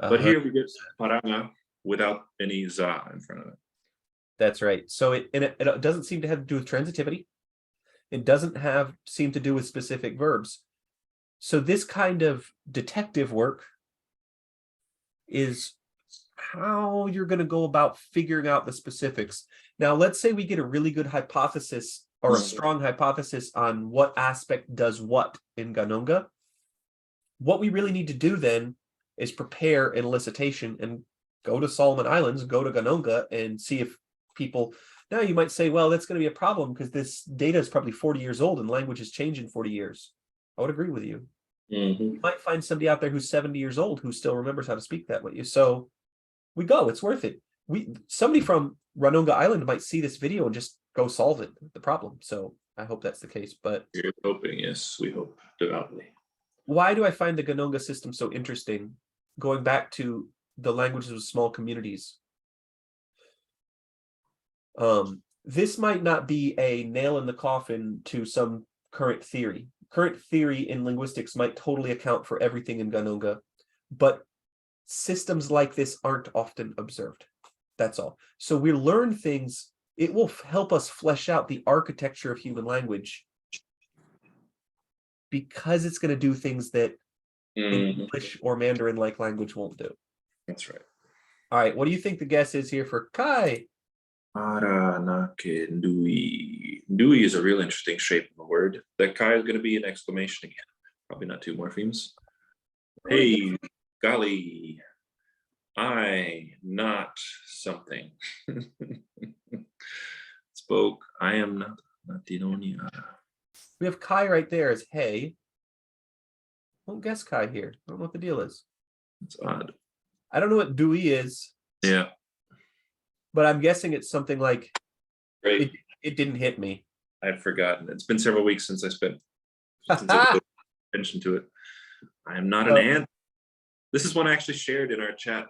But here we get paranga without any za in front of it. That's right. So it doesn't seem to have to do with transitivity. It doesn't seem to do with specific verbs. So this kind of detective work is how you're going to go about figuring out the specifics. Now, let's say we get a really good hypothesis or a strong hypothesis on what aspect does what in Ghanongga. What we really need to do then is prepare an elicitation and go to Solomon Islands, go to Ghanongga, and see if people. Now you might say, well, that's going to be a problem because this data is probably 40 years old and language has changed in 40 years. I would agree with you. You might find somebody out there who's 70 years old who still remembers how to speak that way. So we go, it's worth it. Somebody from Ghanongga Island might see this video and just go solve it, the problem. So I hope that's the case. But we're hoping, yes, we hope devoutly. Why do I find the Ghanongga system so interesting? Going back to the languages of small communities. This might not be a nail in the coffin to some current theory. Current theory in linguistics might totally account for everything in Ghanongga, but systems like this aren't often observed. That's all. So we learn things. It will help us flesh out the architecture of human language because it's going to do things that English or Mandarin-like language won't do. That's right. All right. What do you think the guess is here for Kai? Aranake Ndui. Ndui is a real interesting shape of a word. That Kai is going to be an exclamation again. Probably not two morphemes. Hey, golly. I not something. Spoke. I am not Latinonia. We have Kai right there as hey. Won't guess Kai here. I don't know what the deal is. It's odd. I don't know what Dewey is. Yeah. But I'm guessing it's something like Great. It didn't hit me. I've forgotten. It's been several weeks since I paid attention to it. I am not an ant. This is one I actually shared in our chat.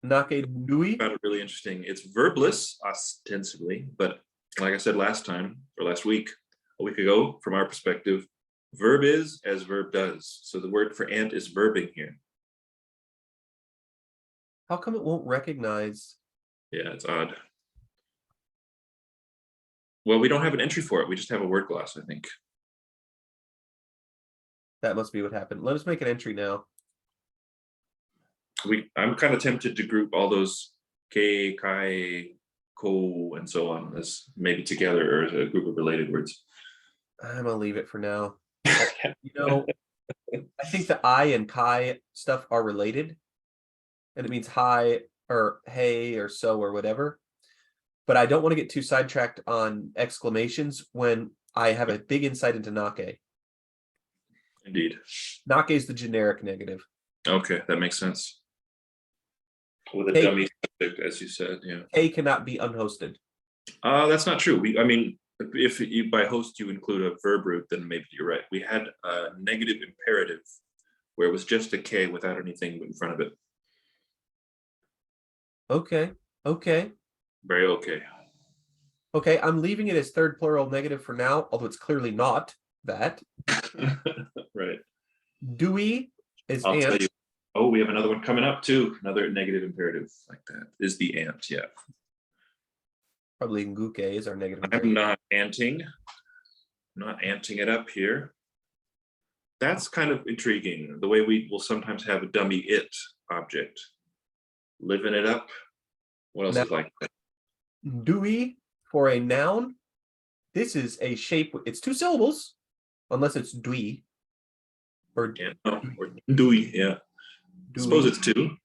Nake Dewey. Found it really interesting. It's verbless ostensibly, but like I said last week, a week ago, from our perspective, verb is as verb does. So the word for ant is verbing here. How come it won't recognize? Yeah, it's odd. Well, we don't have an entry for it. We just have a word gloss, I think. That must be what happened. Let us make an entry now. I'm kind of tempted to group all those K, Kai, Ko, and so on as maybe together or as a group of related words. I'm gonna leave it for now. You know, I think the I and Kai stuff are related, and it means hi or hey or so or whatever. But I don't want to get too sidetracked on exclamations when I have a big insight into Nake. Indeed. Nake is the generic negative. Okay, that makes sense. With a Hey. dummy subject, as you said, yeah. K cannot be unhosted. That's not true. I mean, if you by host you include a verb root, then maybe you're right. We had a negative imperative where it was just a K without anything in front of it. Okay. Okay. Very okay. Okay, I'm leaving it as third plural negative for now, although it's clearly not that. Right. Dewey is I'll tell ant. you. Oh, we have another one coming up too. Another negative imperative like that is the ant. Yeah. Probably Nguke is our negative I'm imperative. not anting. Not anting it up here. That's kind of intriguing. The way we will sometimes have a dummy it object. Living it up. What else Now, is like that? Dewey for a noun. This is a shape. It's 2 syllables, unless it's dwi. Or Yeah, no, or Dewey, yeah. Dewey. Suppose it's 2.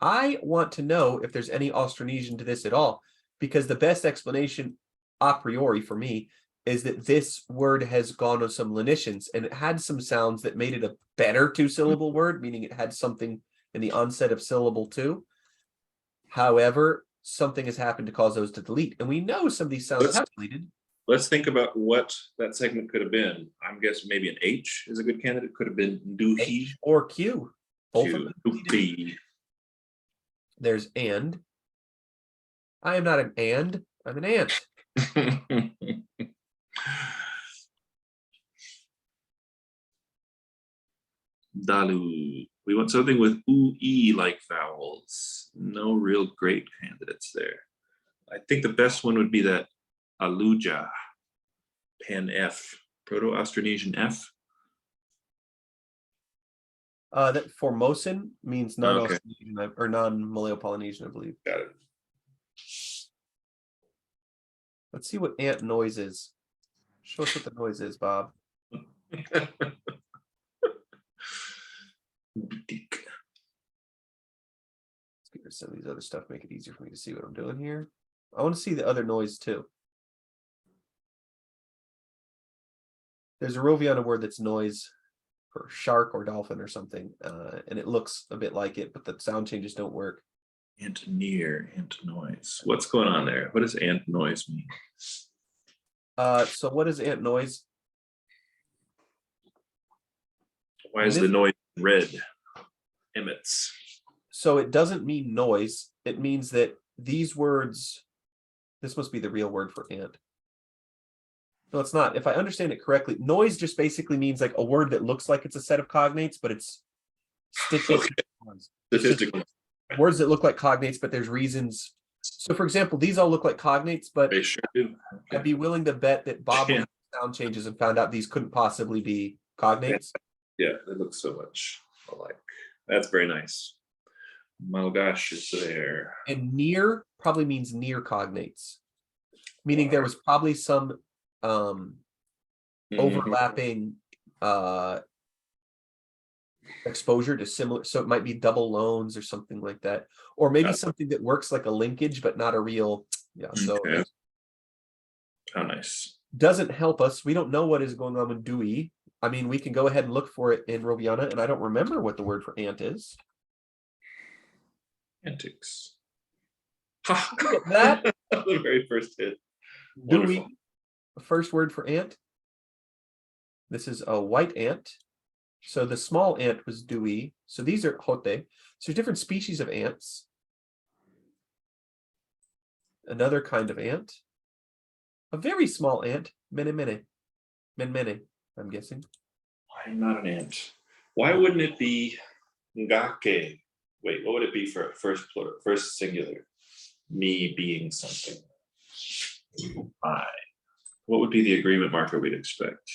I want to know if there's any Austronesian to this at all, because the best explanation a priori for me is that this word has gone with some lenitions and it had some sounds that made it a better 2-syllable word, meaning it had something in the onset of syllable 2. However, something has happened to cause those to delete. And we know some of these sounds have deleted. Let's think about what that segment could have been. I'm guessing maybe an H is a good candidate. Could have been Doohi. H or Q. Both of them Doohi. There's and. I am not an and, I'm an ant. Dalu. We want something with oo-e like vowels. No real great candidates there. I think the best one would be that Aluja, Pen F, Proto-Austronesian F. That Formosan means non-Austronesian or non-Malayo-Polynesian, I believe. Got it. Let's see what ant noise is. Show us what the noise is, Bob. Let's get rid of some of these other stuff, make it easier for me to see what I'm doing here. I want to see the other noise too. There's a Roviana word that's noise for shark or dolphin or something, and it looks a bit like it, but the sound changes don't work. Ant near, ant noise. What's going on there? What does ant noise mean? So what is ant noise? Why is the noise red? Emits. So it doesn't mean noise. It means that these words, this must be the real word for ant. No, it's not. If I understand it correctly, noise just basically means like a word that looks like it's a set of cognates, but it's statistical. Statistical. Words that look like cognates, but there's reasons. So for example, these all look like cognates, but They sure do. I'd be willing to bet that Bob looked at sound changes and found out these couldn't possibly be cognates. Yeah, they look so much alike. That's very nice. Malgache is there. And near probably means near cognates, meaning there was probably some overlapping exposure to similar, so it might be double loans or something like that, or maybe something that works like a linkage but not a real. So how nice. Doesn't help us. We don't know what is going on with Dewey. I mean, we can go ahead and look for it in Roviana, and I don't remember what the word for ant is. Antics. That the very first hit. Dewey, first word for ant. This is a white ant. So the small ant was Dewey. So these are Hote. So there's different species of ants. Another kind of ant. A very small ant, Mene, I'm guessing. I'm not an ant. Why wouldn't it be Ngake? Wait, what would it be for first plural, first singular? Me being something. I. What would be the agreement marker we'd expect?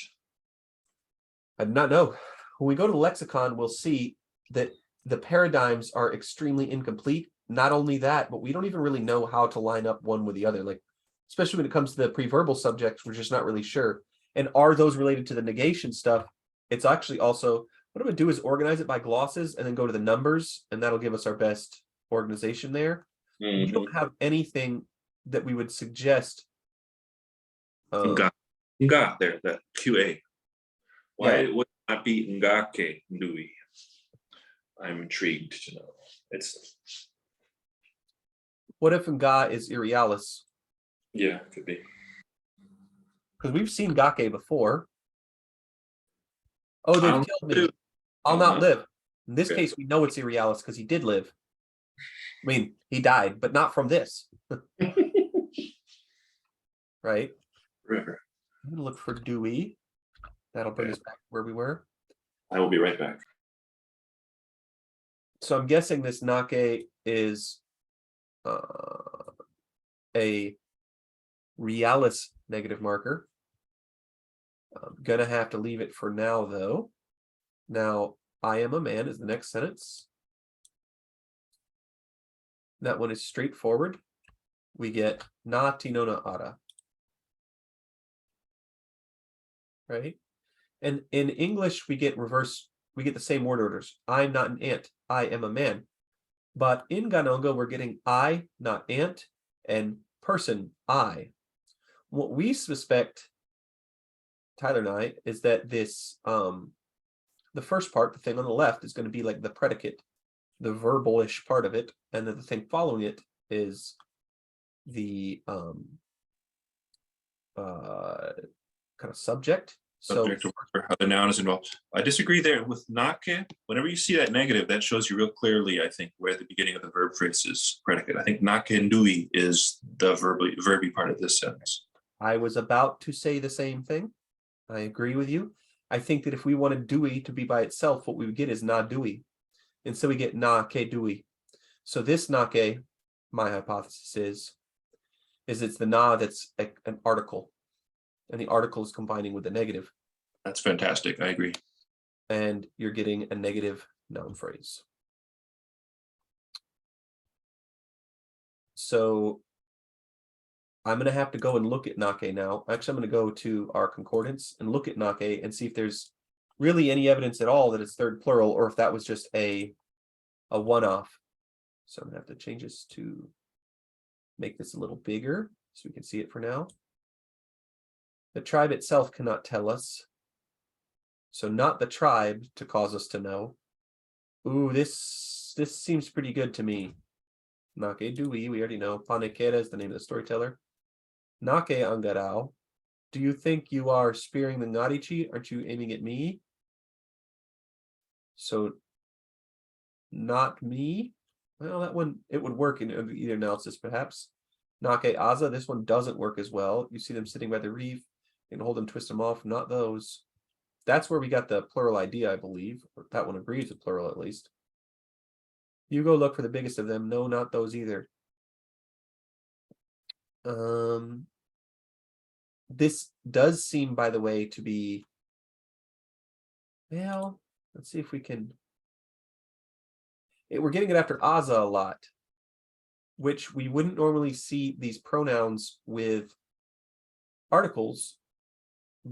I do not know. When we go to the lexicon, we'll see that the paradigms are extremely incomplete. Not only that, but we don't even really know how to line up one with the other. Like, especially when it comes to the preverbal subjects, we're just not really sure. And are those related to the negation stuff? It's actually also, what I'm gonna do is organize it by glosses and then go to the numbers, and that'll give us our best organization there. We don't have anything that we would suggest. Nga there, that QA. Why Yeah. would it not be ngake ndui? I'm intrigued to know. It's What if nga is Irialis? yeah, could be. Because we've seen Gake before. Oh, they've killed me. I'll not live. In this case, we know it's Irialis because he did live. I mean, he died, but not from this. Right? Forever. I'm gonna look for Dewey. That'll bring us back where we were. I will be right back. So I'm guessing this Nake is a Realis negative marker. I'm gonna have to leave it for now, though. Now, I am a man is the next sentence. That one is straightforward. We get na tinona ara. Right? And in English, we get reverse, we get the same word orders. I'm not an ant, I am a man. But in Ghanongga, we're getting I, not ant, and person, I. What we suspect, Tyler and I, is that this, the first part, the thing on the left, is going to be like the predicate, the verbal-ish part of it, and then the thing following it is the kind of subject. Subject or how the noun is involved. I disagree there with nake. Whenever you see that negative, that shows you real clearly, I think, where the beginning of the verb phrase is predicate. I think nake and ndui is the verby part of this sentence. I was about to say the same thing. I agree with you. I think that if we wanted dewey to be by itself, what we would get is na dewey. And so we get na ke dewey. So this nake, my hypothesis is it's the na that's an article. And the article is combining with the negative. That's fantastic. I agree. And you're getting a negative noun phrase. So I'm going to have to go and look at nake now. Actually, I'm going to go to our concordance and look at nake and see if there's really any evidence at all that it's third plural, or if that was just a one-off. So I'm going to have to change this to make this a little bigger so we can see it for now. The tribe itself cannot tell us. So not the tribe to cause us to know. Ooh, this seems pretty good to me. Nake Dewey, we already know. Panekera is the name of the storyteller. Nake Angarao. Do you think you are spearing the Ngarichi? Aren't you aiming at me? So not me. Well, that one, it would work in either analysis, perhaps. Nake Aza, this one doesn't work as well. You see them sitting by the reef. You can hold them, twist them off, not those. That's where we got the plural idea, I believe. Or that one agrees with plural, at least. You go look for the biggest of them. No, not those either. This does seem, by the way, to be... Well, let's see if we can... We're getting it after Aza a lot, which we wouldn't normally see these pronouns with articles,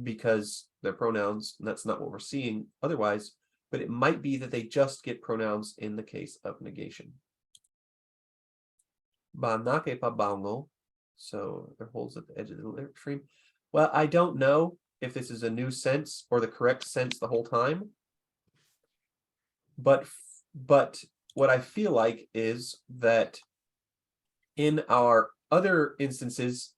because they're pronouns, and that's not what we're seeing otherwise, but it might be that they just get pronouns in the case of negation. Banake pabango, so it holds at the edge of the lyric stream. Well, I don't know if this is a new sense or the correct sense the whole time, but what I feel like is that in our other instances,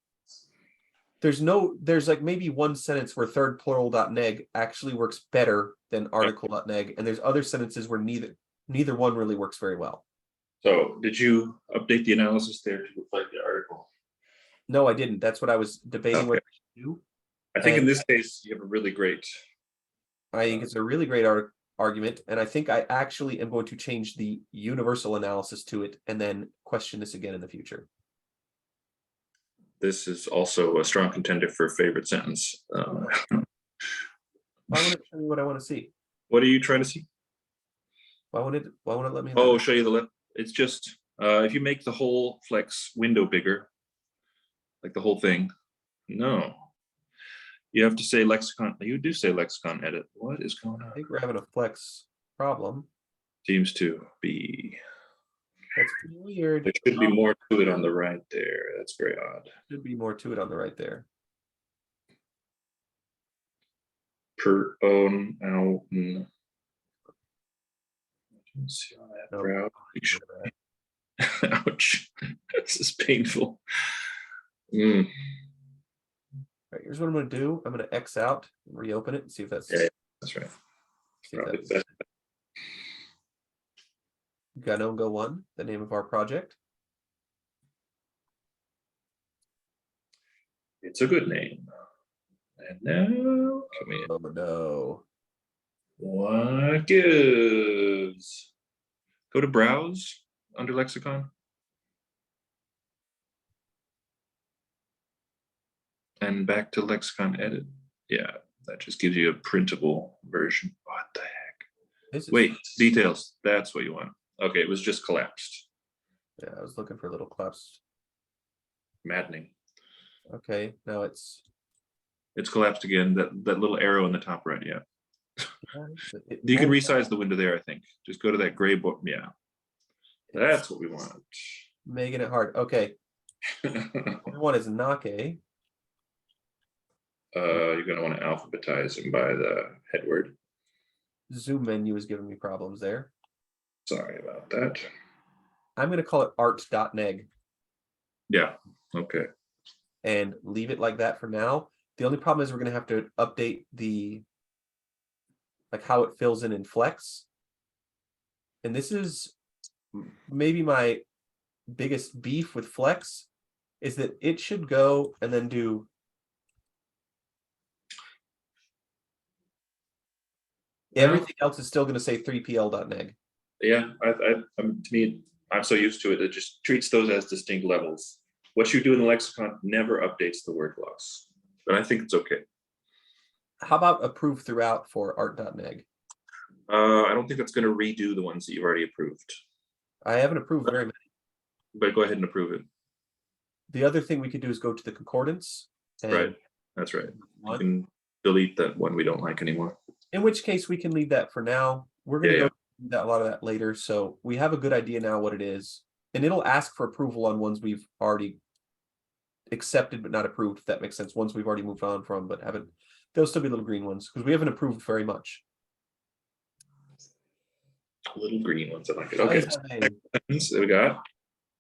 there's like maybe one sentence where third plural.neg actually works better than article.neg, and there's other sentences where neither one really works very well. So did you update the analysis there to reflect the article? No, I didn't. That's what I was debating what I should do. I think in this case you have a really great. I think it's a really great argument, and I think I actually am going to change the universal analysis to it and then question this again in the future. This is also a strong contender for favorite sentence. Why won't it show me what I want to see? What are you trying to see? Why won't it let me? Oh, show you the left. It's just if you make the whole flex window bigger, like the whole thing. No. You have to say lexicon. You do say lexicon edit. What is going I on? think we're having a flex problem. Seems to be. That's pretty weird. There should be more to it on the right there. That's very odd. Should be more to it on the right there. Per own out. See on that Nope. brow. Ouch. This is painful. All right, here's what I'm going to do. I'm going to X out, and reopen it, and see if that's. Yeah, that's right. See if that's Ghanongga 1, the name of our project. It's a good name. And now, come in. Oh no. What gives? Go to browse under lexicon. And back to lexicon edit. Yeah, that just gives you a printable version. What the heck? Wait, details. That's what you want. Okay, it was just collapsed. Yeah, I was looking for a little collapsed. Maddening. Okay, now it's collapsed again. That little arrow in the top right, yeah. You can resize the window there, I think. Just go to that gray book. Yeah. That's what we want. Making it hard. Okay. One is Nake. You're going to want to alphabetize them by the head word. Zoom menu is giving me problems there. Sorry about that. I'm going to call it art.neg. Yeah. Okay. And leave it like that for now. The only problem is we're going to have to update the like how it fills in Flex. And this is maybe my biggest beef with Flex is that it should go and then do everything else is still going to say 3pl.neg. Yeah, to me, I'm so used to it. It just treats those as distinct levels. What you do in the lexicon never updates the word loss, but I think it's okay. How about approve throughout for art.neg? I don't think that's going to redo the ones that you've already approved. I haven't approved very many. But go ahead and approve it. The other thing we could do is go to the concordance. And right. That's right. You can delete that one we don't like anymore. In which case we can leave that for now. We're going to go that a lot of that later. So we have a good idea now what it is. And it'll ask for approval on ones we've already accepted but not approved, if that makes sense. Ones we've already moved on from but haven't. They'll still be little green ones because we haven't approved very much. Little green ones, I like it. Okay. So we got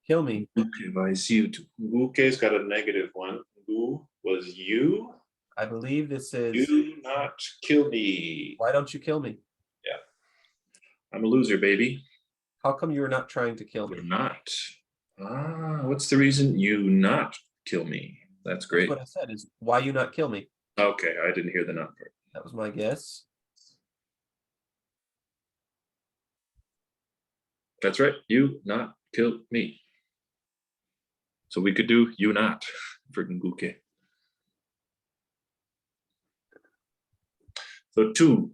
kill me. Okay, by you. Uke's got a negative one. Who was you? I believe this is do not kill me. Why don't you kill me? Yeah. I'm a loser, baby. How come you were not trying to kill me? You're not. What's the reason you not kill me? That's great. That's what I said is why you not kill me? Okay, I didn't hear the not part. That was my guess. That's right. You not kill me. So we could do you not for Nguke. So 2.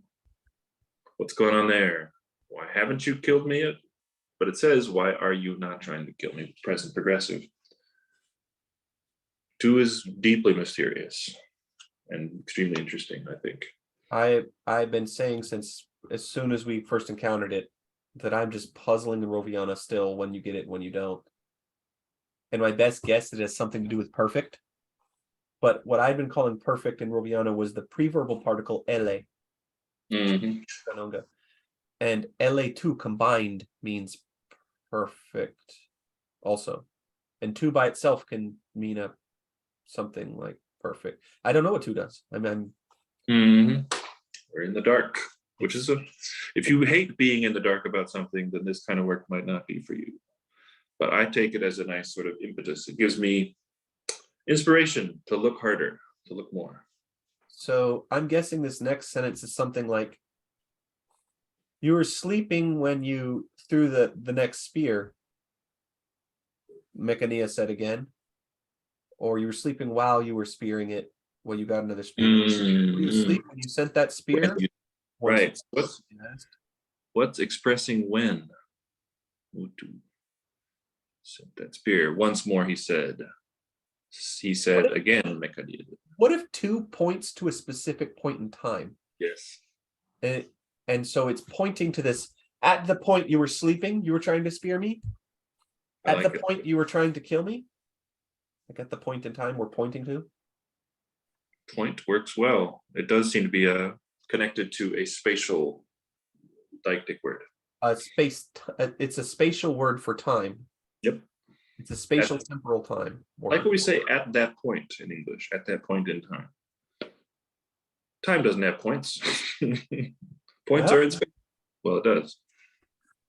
What's going on there? Why haven't you killed me yet? But it says, why are you not trying to kill me? Present progressive. 2 is deeply mysterious and extremely interesting, I think. I've been saying since as soon as we first encountered it that I'm just puzzling the Roviana still when you get it, when you don't. And my best guess it has something to do with perfect. But what I've been calling perfect in Roviana was the preverbal particle ele. Ghanongga. And ele2 combined means perfect also. And 2 by itself can mean something like perfect. I don't know what 2 does. I mean, we're in the dark, which is if you hate being in the dark about something, then this kind of work might not be for you. But I take it as a nice sort of impetus. It gives me inspiration to look harder, to look more. So I'm guessing this next sentence is something like, you were sleeping when you threw the next spear, Mechania said again. Or you were sleeping while you were spearing it Well, you got another spear. Were you asleep when you sent that spear? Right. What's expressing when? Sent that spear. Once more, he said. He said again, Mekadia. What if 2 points to a specific point in time? Yes. And so it's pointing to this. At the point you were sleeping, you were trying to spear me. At the point you were trying to kill me. Like at the point in time we're pointing to. Point works well. It does seem to be connected to a spatial deictic word. It's a spatial word for time. Yep. It's a spatial temporal time. Like what we say at that point in English, at that point in time. Time doesn't have points. Points are in space. Well, it does.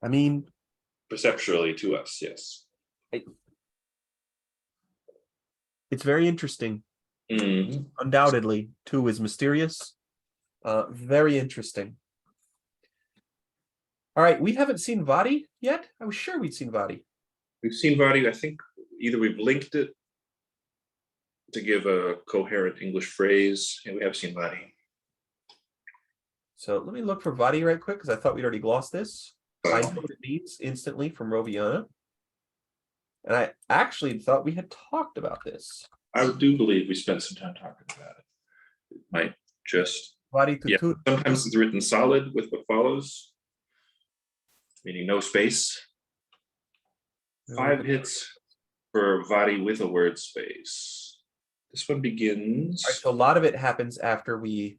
I mean, perceptually to us, yes. It's very interesting. Mm-hmm. Undoubtedly, 2 is mysterious. Very interesting. All right, we haven't seen Vadi yet. I was sure we'd seen Vadi. We've seen Vadi. I think either we've linked it to give a coherent English phrase. Yeah, we have seen Vadi. So let me look for Vadi right quick because I thought we'd already glossed this. I know what it means instantly from Roviana. And I actually thought we had talked about this. I do believe we spent some time talking about it. It might just... Yeah, sometimes it's written solid with what follows, meaning no space. 5 hits for Vadi with a word space. This one begins... All right, so a lot of it happens after we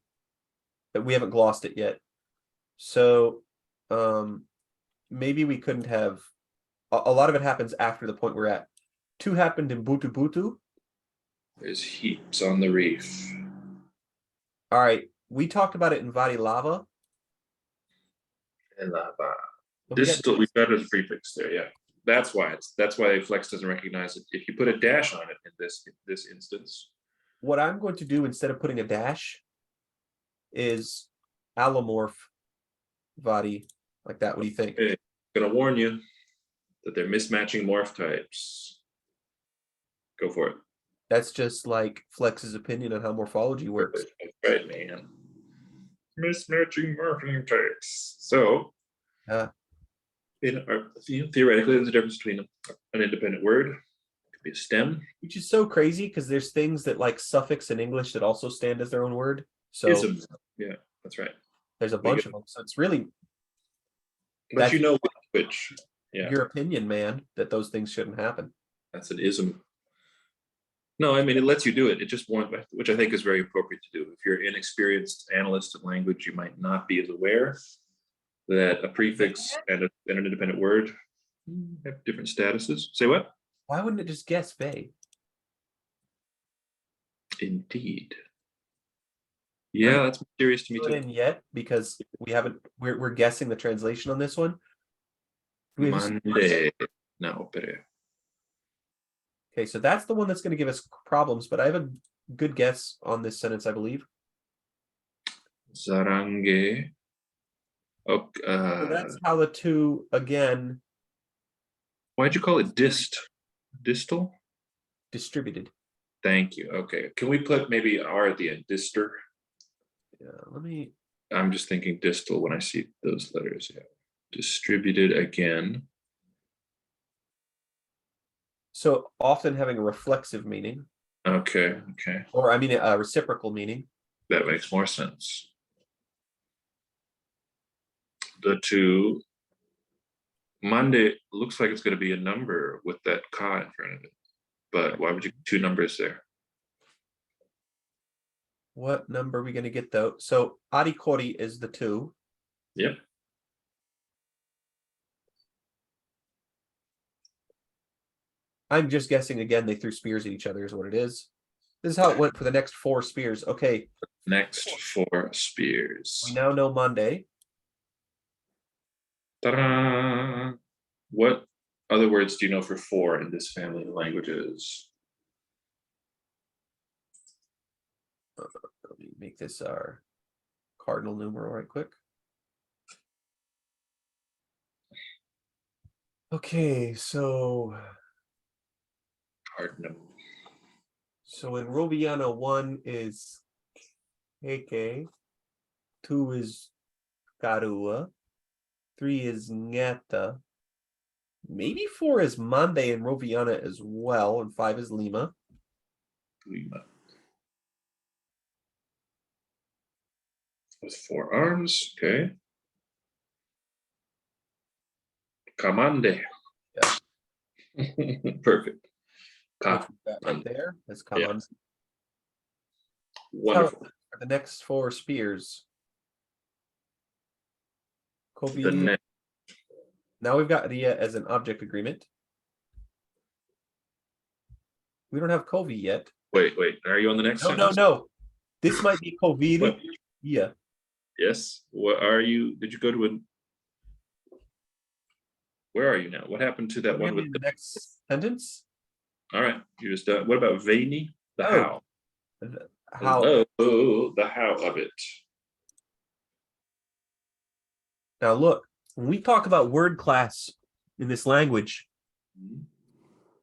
haven't glossed it yet. So maybe we couldn't have... A lot of it happens after the point we're at. 2 happened in Butu Butu. There's heaps on the reef. All right, we talked about it in Vadi Lava. Lava. Distal, we've got a prefix there, yeah. That's why Flex doesn't recognize it. If you put a dash on it in this instance. What I'm going to do instead of putting a dash is allomorph Vadi like that. What do you think? I'm gonna warn you that they're mismatching morph types. Go for it. That's just like Flex's opinion on how morphology works. That's right, man. Mismatching morphing types. So, theoretically, there's a difference between an independent word. It could be a stem. Which is so crazy because there's things that like suffix in English that also stand as their own word. So isms. Yeah, that's right. There's a bunch of them. So it's really... But you know which. Yeah. Your opinion, man, that those things shouldn't happen. That's an ism. No, I mean, it lets you do it. It just warns, which I think is very appropriate to do. If you're an inexperienced analyst of language, you might not be as aware that a prefix and an independent word have different statuses. Say what? Why wouldn't it just guess Faye? Indeed. Yeah, that's mysterious to me too. In yet because we haven't. We're guessing the translation on this one. Monday. No, but okay, so that's the one that's going to give us problems. But I have a good guess on this sentence, I believe. Zarange. Okay. So that's how the 2 again. Why'd you call it distal? Distributed. Thank you. Okay. Can we put maybe R at the end? Dister? Yeah, let me... I'm just thinking distal when I see those letters. Yeah. Distributed again. So often having a reflexive meaning. Okay. Or I mean a reciprocal meaning. That makes more sense. The 2. Monday looks like it's going to be a number with that ka in front of it. But why would you 2 numbers there? What number are we going to get though? So arikori is the 2. Yep. I'm just guessing again. They threw spears at each other is what it is. This is how it went for the next 4 spears. Okay. Next 4 spears. We now know Monday. Ta-da! What other words do you know for 4 in this family of languages? Let me make this our cardinal numeral right quick. Okay, so Cardinal. So in Roviana, 1 is Keke, 2 is Karua, 3 is Ngeta, maybe 4 is Mande in Roviana as well, and 5 is Lima. Lima. With 4 arms, okay. Kamande. Yeah. Perfect. Which we've got right there. That's Kaman. Yes. Wonderful. The next 4 spears. The Kobe. next. Now we've got Ria as an object agreement. We don't have Kobe yet. Wait. Are you on the next sentence? No. This might be COVID. What? Yeah. Yes. What are you? Did you go to a? Where are you now? What happened to that one with the next sentence? All right, you just what about Vaini? The how? How? Oh, the how of it. Now look, when we talk about word class in this language,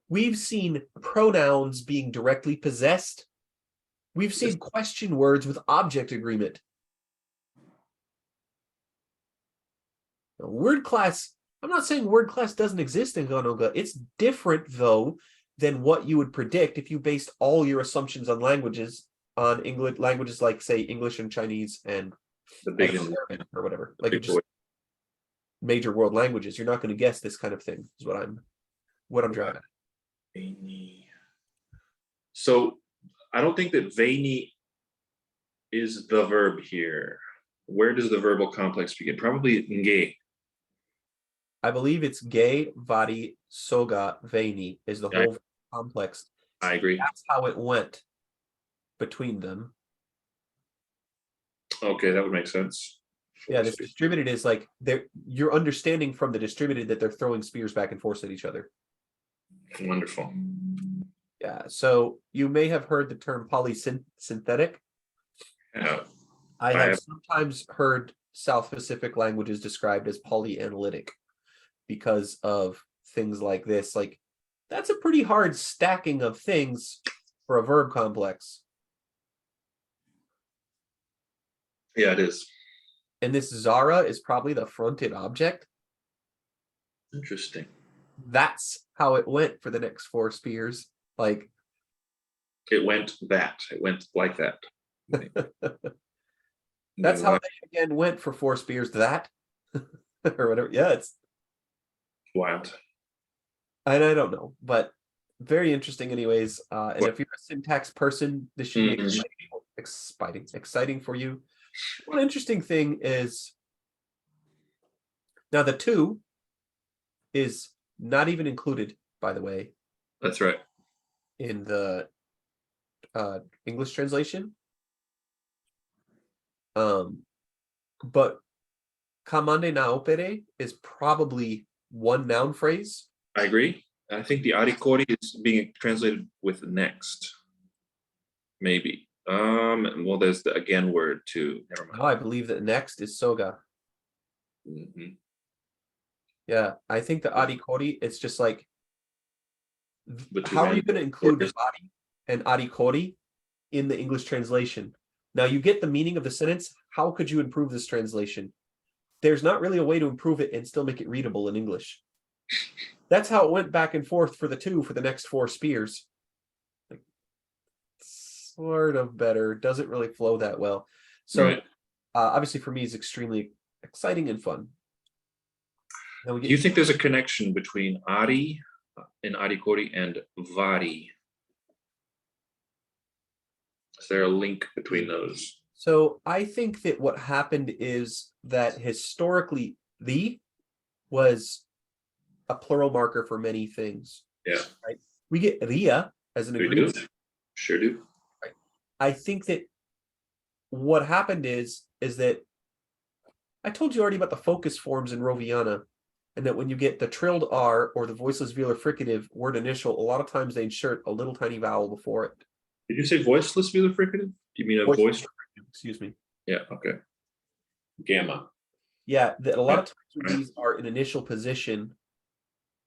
we've seen pronouns being directly possessed. We've seen question words with object agreement. Now, word class, I'm not saying word class doesn't exist in Ghanongga. It's different, though, than what you would predict if you based all your assumptions on languages on English languages like, say, English and Chinese and the big or whatever. Like just major world languages. You're not going to guess this kind of thing, is what I'm driving at. So I don't think that Vaini is the verb here. Where does the verbal complex begin? Probably nge. I believe it's gay, vadi, soga, vaini is the whole complex. I agree. That's how it went between them. Okay, that would make sense. Yeah, this distributed is like you're understanding from the distributed that they're throwing spears back and forth at each other. Wonderful. Yeah, so you may have heard the term polysynthetic. Yeah. I have sometimes heard South Pacific languages described as polyanalytic because of things like this. Like, that's a pretty hard stacking of things for a verb complex. Yeah, it is. And this Zara is probably the fronted object. Interesting. That's how it went for the next 4 spears. Like, it went like that. That's how they again went for 4 spears. That or whatever. Yeah, it's wild. And I don't know, but very interesting anyways. And if you're a syntax person, this should be exciting for you. One interesting thing is now the 2 is not even included, by the way. That's right. In the English translation. But Kamande na opere is probably one noun phrase. I agree. I think the arikori is being translated with next. Maybe. Well, there's the again word too. Never mind. No, I believe that next is soga. Yeah, I think the arikori, it's just like, how are you going to include the body and arikori in the English translation? Now you get the meaning of the sentence. How could you improve this translation? There's not really a way to improve it and still make it readable in English. That's how it went back and forth for the 2 for the next 4 spears. Like, sort of better. Doesn't really flow that well. So obviously for me, it's extremely exciting and fun. Do you think there's a connection between Ari and Arikori and Vari? Is there a link between those? So I think that what happened is that historically, the was a plural marker for many things. Yeah. Right? We get Ria as an agreement. We do. Sure do. Right. I think that what happened is that I told you already about the focus forms in Roviana, and that when you get the trilled R or the voiceless velar fricative word initial, a lot of times they insert a little tiny vowel before it. Did you say voiceless velar fricative? Do you mean a voice? Excuse me. Yeah, okay. Gamma. Yeah, that a lot of times when these are in initial position,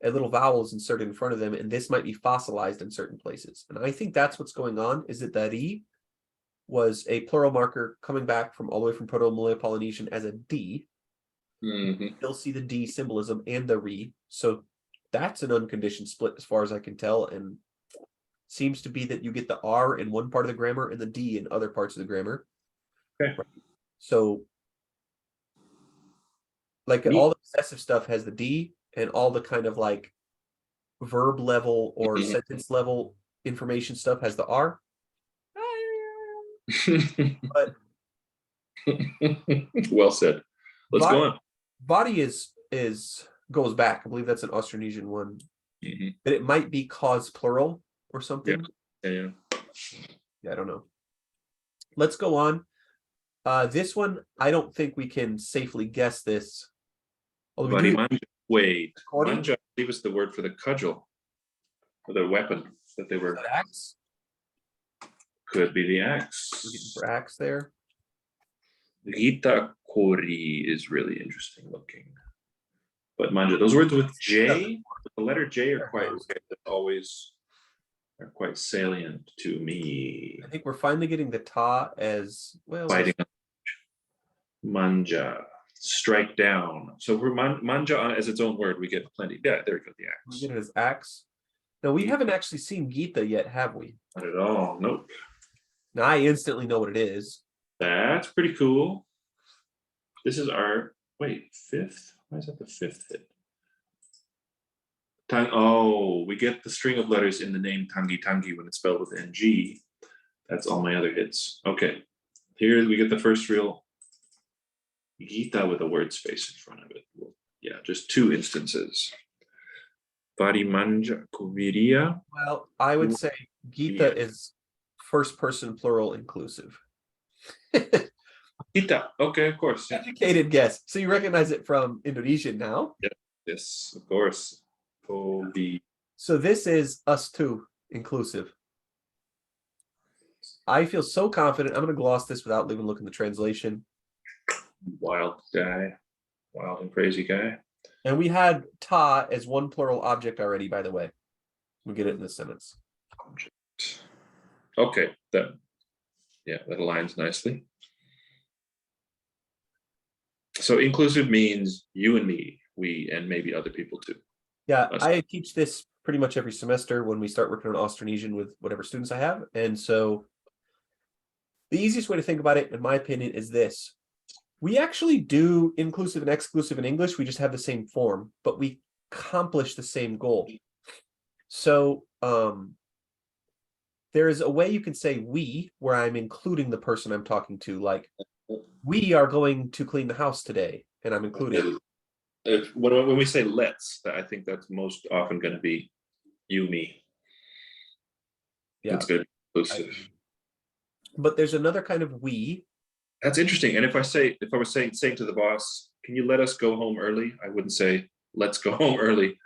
a little vowel is inserted in front of them, and this might be fossilized in certain places. And I think that's what's going on, is that the ri was a plural marker coming back from all the way from Proto-Malay-Polynesian as a D. You'll see the D symbolism and the ri. So that's an unconditioned split as far as I can tell, and seems to be that you get the R in one part of the grammar and the D in other parts of the grammar. Okay. So like Neat. all the possessive stuff has the D, and all the kind of like verb level or sentence level information stuff has the R. But well said. Let's go on. Body is goes back. I believe that's an Austronesian one. But it might be cause plural or something. Yeah. Yeah, I don't know. Let's go on. This one, I don't think we can safely guess this. Although we do, Wait, according- manja, I believe was the word for the cudgel, or the weapon that they were. axe. Could be the axe. We're getting for axe there. Gita Kori is really interesting looking. But manja, those words with J, the letter J are quite salient to me. I think we're finally getting the ta as well. Fighting manja, strike down. So we're manja as its own word, we get plenty. Yeah, there we go, the We axe. get it as axe. Now we haven't actually seen Gita yet, have we? Not at all. Nope. Now I instantly know what it is. That's pretty cool. This is our fifth. Why is that the fifth hit? Oh, we get the string of letters in the name Tangi Tangi when it's spelled with NG. That's all my other hits. Okay. Here we get the first real Gita with a word space in front of it. Well, yeah, just two instances. Varimanja Kuviria. Well, I would say Gita is first person plural inclusive. Gita. Okay, of course. Yeah. Educated guess. So you recognize it from Indonesian now? Yeah. Yes, of course. So this is us too inclusive. I feel so confident. I'm going to gloss this without even looking at the translation. Wild guy. Wild and crazy guy. And we had ta as one plural object already, by the way. We get it in this sentence. Okay, that aligns nicely. So inclusive means you and me, we, and maybe other people too. Yeah, I teach this pretty much every semester when we start working on Austronesian with whatever students I have. And so the easiest way to think about it, in my opinion, is this. We actually do inclusive and exclusive in English. We just have the same form, but we accomplish the same goal. So there is a way you can say we, where I'm including the person I'm talking to, like, we are going to clean the house today, and I'm including. When we say let's, I think that's most often going to be you, me. Yeah, that's going to be inclusive. But there's another kind of we. That's interesting. And if I was saying to the boss, can you let us go home early? I wouldn't say let's go home early.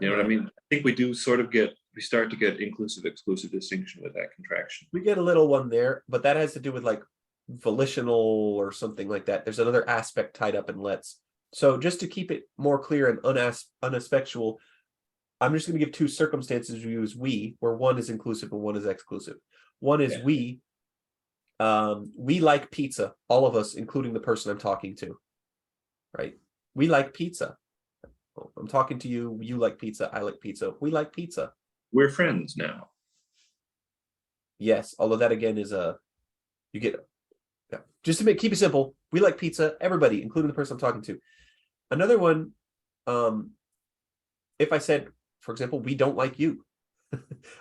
You know what I mean? I think we do sort of we start to get inclusive, exclusive distinction with that contraction. We get a little one there, but that has to do with like volitional or something like that. There's another aspect tied up in let's. So just to keep it more clear and unaspectual, I'm just going to give two circumstances we use we, where one is inclusive and one is exclusive. One is we like pizza, all of us, including the person I'm talking to, right? We like pizza. I'm talking to you, you like pizza, I like pizza, we like pizza. We're friends now. Yes, although that again is you get, yeah. Just to keep it simple, we like pizza, everybody, including the person I'm talking to. Another one, if I said, for example, we don't like you,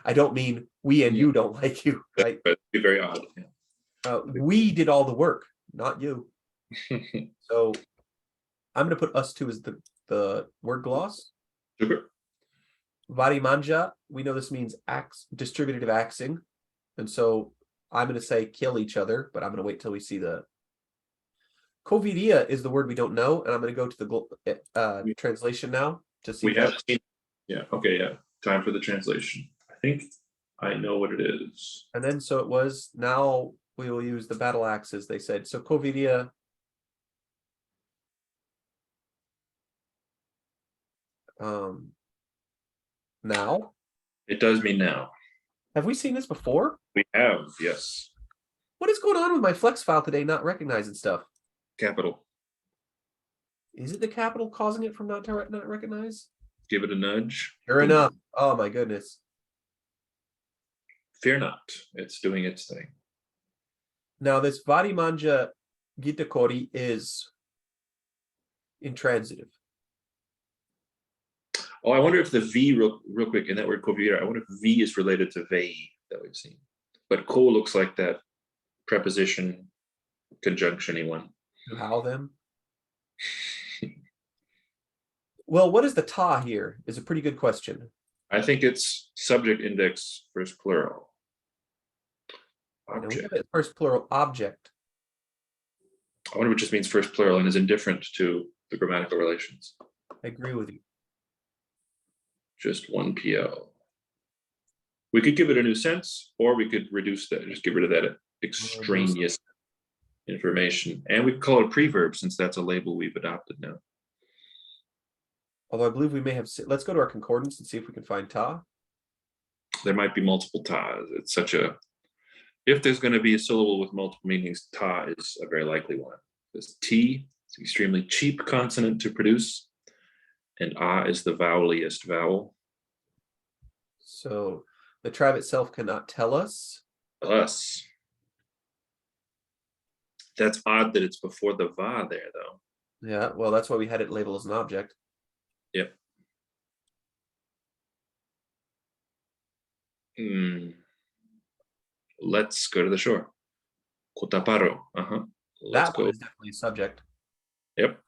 I don't mean we and you don't like you, right? That'd be very odd. Yeah. We did all the work, not you. So I'm going to put us two as the word gloss. Super. Varimanja, we know this means distributive axing. And so I'm going to say kill each other, but I'm going to wait till we see the... Koviria is the word we don't know, and I'm going to go to the translation now to see. Yeah, okay, yeah. Time for the translation. I think I know what it is. And then so it was, now we will use the battle axes, they said. So Koviria... now. It does mean now. Have we seen this before? We have, yes. What is going on with my flex file today not recognizing stuff? Capital. Is it the capital causing it from not recognize? Give it a nudge. Sure enough. Oh my goodness. Fear not. It's doing its thing. Now this Varimanja Gitakori is intransitive. Oh, I wonder if the V, real quick, in that word kovira, I wonder if V is related to vei that we've seen. But ko looks like that preposition conjunction-y one. How them? Well, what is the ta here is a pretty good question. I think it's subject index first plural. No, we have Object. it first plural object. I wonder what just means first plural and is indifferent to the grammatical relations. I agree with you. Just one PL. We could give it a new sense, or we could reduce that, just get rid of that extraneous information. And we could call it a preverb since that's a label we've adopted now. Although I believe we may have, let's go to our concordance and see if we can find ta. There might be multiple tas. It's such a, if there's going to be a syllable with multiple meanings, ta is a very likely one. This T is an extremely cheap consonant to produce, and ah is the voweliest vowel. So the tribe itself cannot tell us. Us. That's odd that it's before the va there, though. Yeah, well, that's why we had it labeled as an object. Yep. Let's go to the shore. Kotaparo. Let's That one go. is definitely a subject. Yep.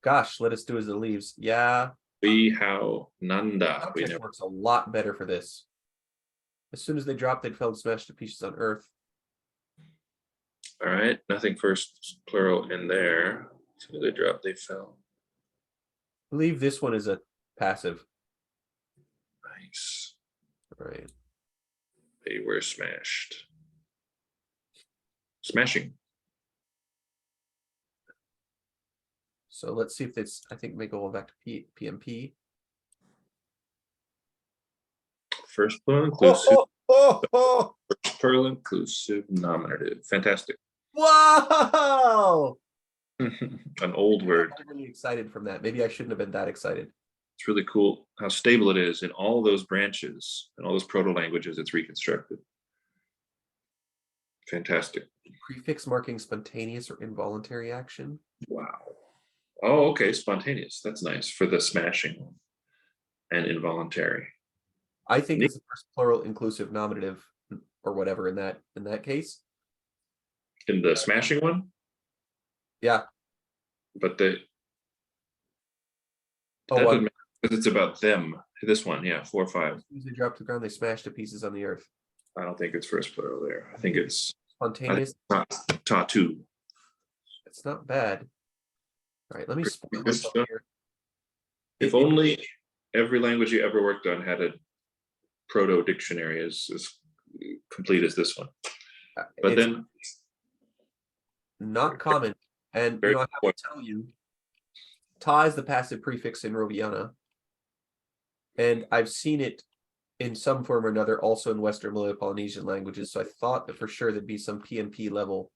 Gosh, let us do as it leaves. Yeah. We how nanda. Object works a lot better for this. As soon as they dropped, they'd fell and smashed to pieces on Earth. All right, nothing first plural in there. As soon as they dropped, they fell. I believe this one is a passive. Nice. All right. They were smashed. Smashing. So let's see if it's, I think, may go back to PMP. First plural inclusive. Oh. First plural inclusive nominative. Fantastic. Whoa! An old word. I'm really excited from that. Maybe I shouldn't have been that excited. It's really cool how stable it is in all those branches and all those proto languages it's reconstructed. Fantastic. Prefix marking spontaneous or involuntary action. Wow. Oh, okay, spontaneous. That's nice for the smashing one. And involuntary. I think it's the first plural inclusive nominative or whatever in that case. In the smashing one? Yeah. But the because it's about them. This one, yeah, 4 or 5. As soon as they drop to the ground, they smash to pieces on the earth. I don't think it's first plural there. I think it's Spontaneous. tattoo. It's not bad. All right, let me spoil myself here. If only every language you ever worked on had a proto dictionary as complete as this one. But then not common. And I have to tell you, ta is the passive prefix in Roviana. And I've seen it in some form or another also in Western Malayo-Polynesian languages. So I thought that for sure there'd be some PMP level.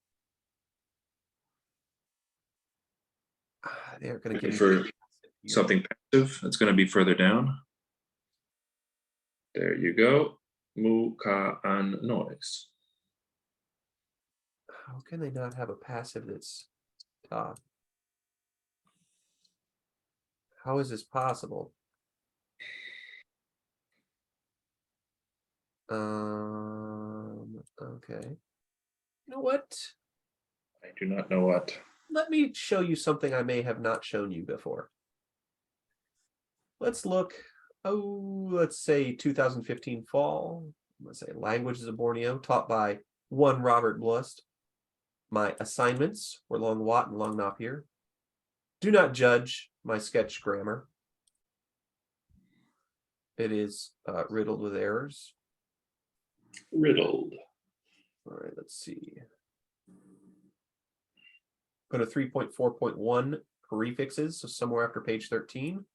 They're going to give for something passive, it's going to be further down. There you go. Mu ka an noise. How can they not have a passive that's ta? How is this possible? Okay. You know what? I do not know what. Let me show you something I may have not shown you before. Let's look. Let's say 2015 fall. Let's say Languages of Borneo, taught by one Robert Blust. My assignments were Long Wat and Long Napier. Do not judge my sketch grammar. It is riddled with errors. Riddled. All right, let's see. Go to 3.4.1 prefixes, so somewhere after page 13.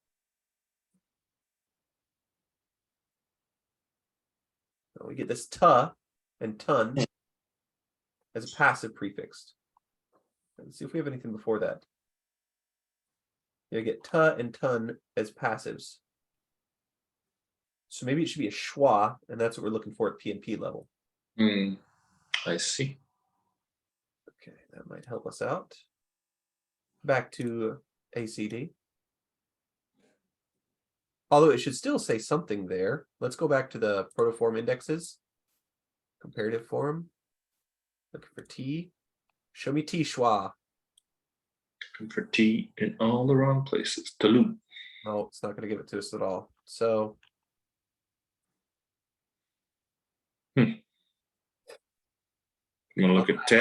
Now we get this ta and ton as a passive prefix. Let's see if we have anything before that. You get ta and ton as passives. So maybe it should be a schwa, and that's what we're looking for at PNP level. I see. Okay, that might help us out. Back to ACD. Although it should still say something there. Let's go back to the protoform indexes. Comparative form. Looking for T. Show me T schwa. Looking for T in all the wrong places. Talu. No, it's not going to give it to us at all. So. You want to look at te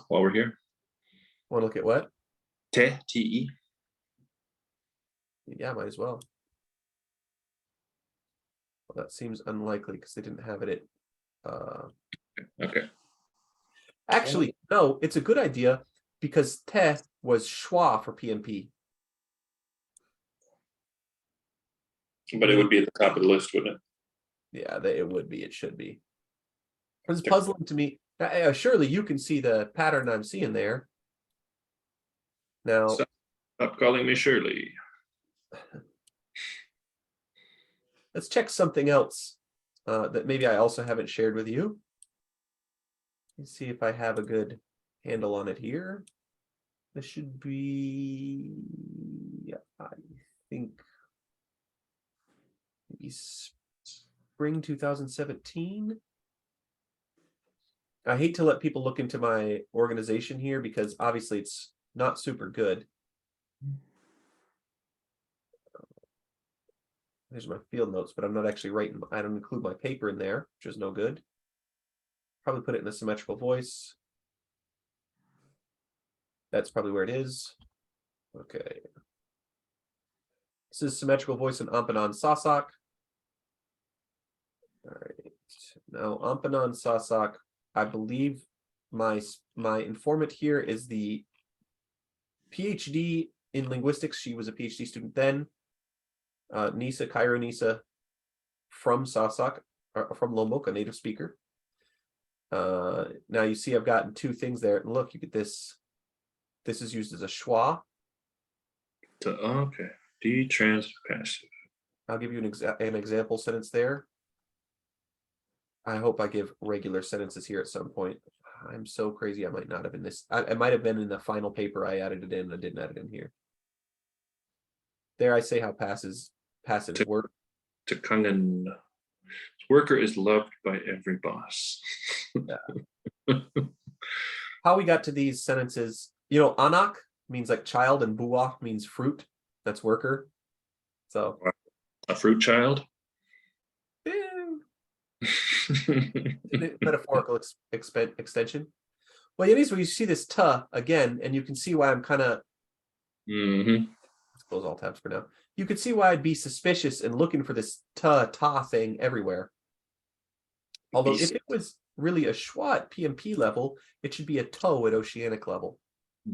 while we're here? Want to look at what? Te, T-E. Yeah, might as well. Well, that seems unlikely because they didn't have it at. Okay. Actually, no, it's a good idea because te was schwa for PNP. But it would be at the top of the list, wouldn't it? Yeah, it would be. It should be. It's puzzling to me. Surely you can see the pattern I'm seeing there. Now, stop calling me Shirley. let's check something else that maybe I also haven't shared with you. Let's see if I have a good handle on it here. This should be, yeah, I think maybe spring 2017. I hate to let people look into my organization here because obviously it's not super good. There's my field notes, but I'm not actually writing. I don't include my paper in there, which is no good. Probably put it in a symmetrical voice. That's probably where it is. Okay. This is symmetrical voice in Ampanan Sasak. All right. Now Ampanan Sasak, I believe my informant here is the PhD in linguistics. She was a PhD student then. Nisa, Cairo Nisa, from Sasak, from Lombok, a native speaker. Now you see I've gotten two things there. And look, you get this. This is used as a schwa. Okay. D transitive passive. I'll give you an example sentence there. I hope I give regular sentences here at some point. I'm so crazy. I might not have in this. I might have been in the final paper. I added it in. I didn't add it in here. There I say how passive work. Takangan. Worker is loved by every boss. Yeah. How we got to these sentences, anak means like child and buah means fruit. That's worker. So a fruit child. Metaphorical extension. Well, anyways, you see this ta again, and you can see why I'm kind of. Let's close all tabs for now. You could see why I'd be suspicious and looking for this ta thing everywhere. Although if it was really a schwa at PMP level, it should be a toe at oceanic level.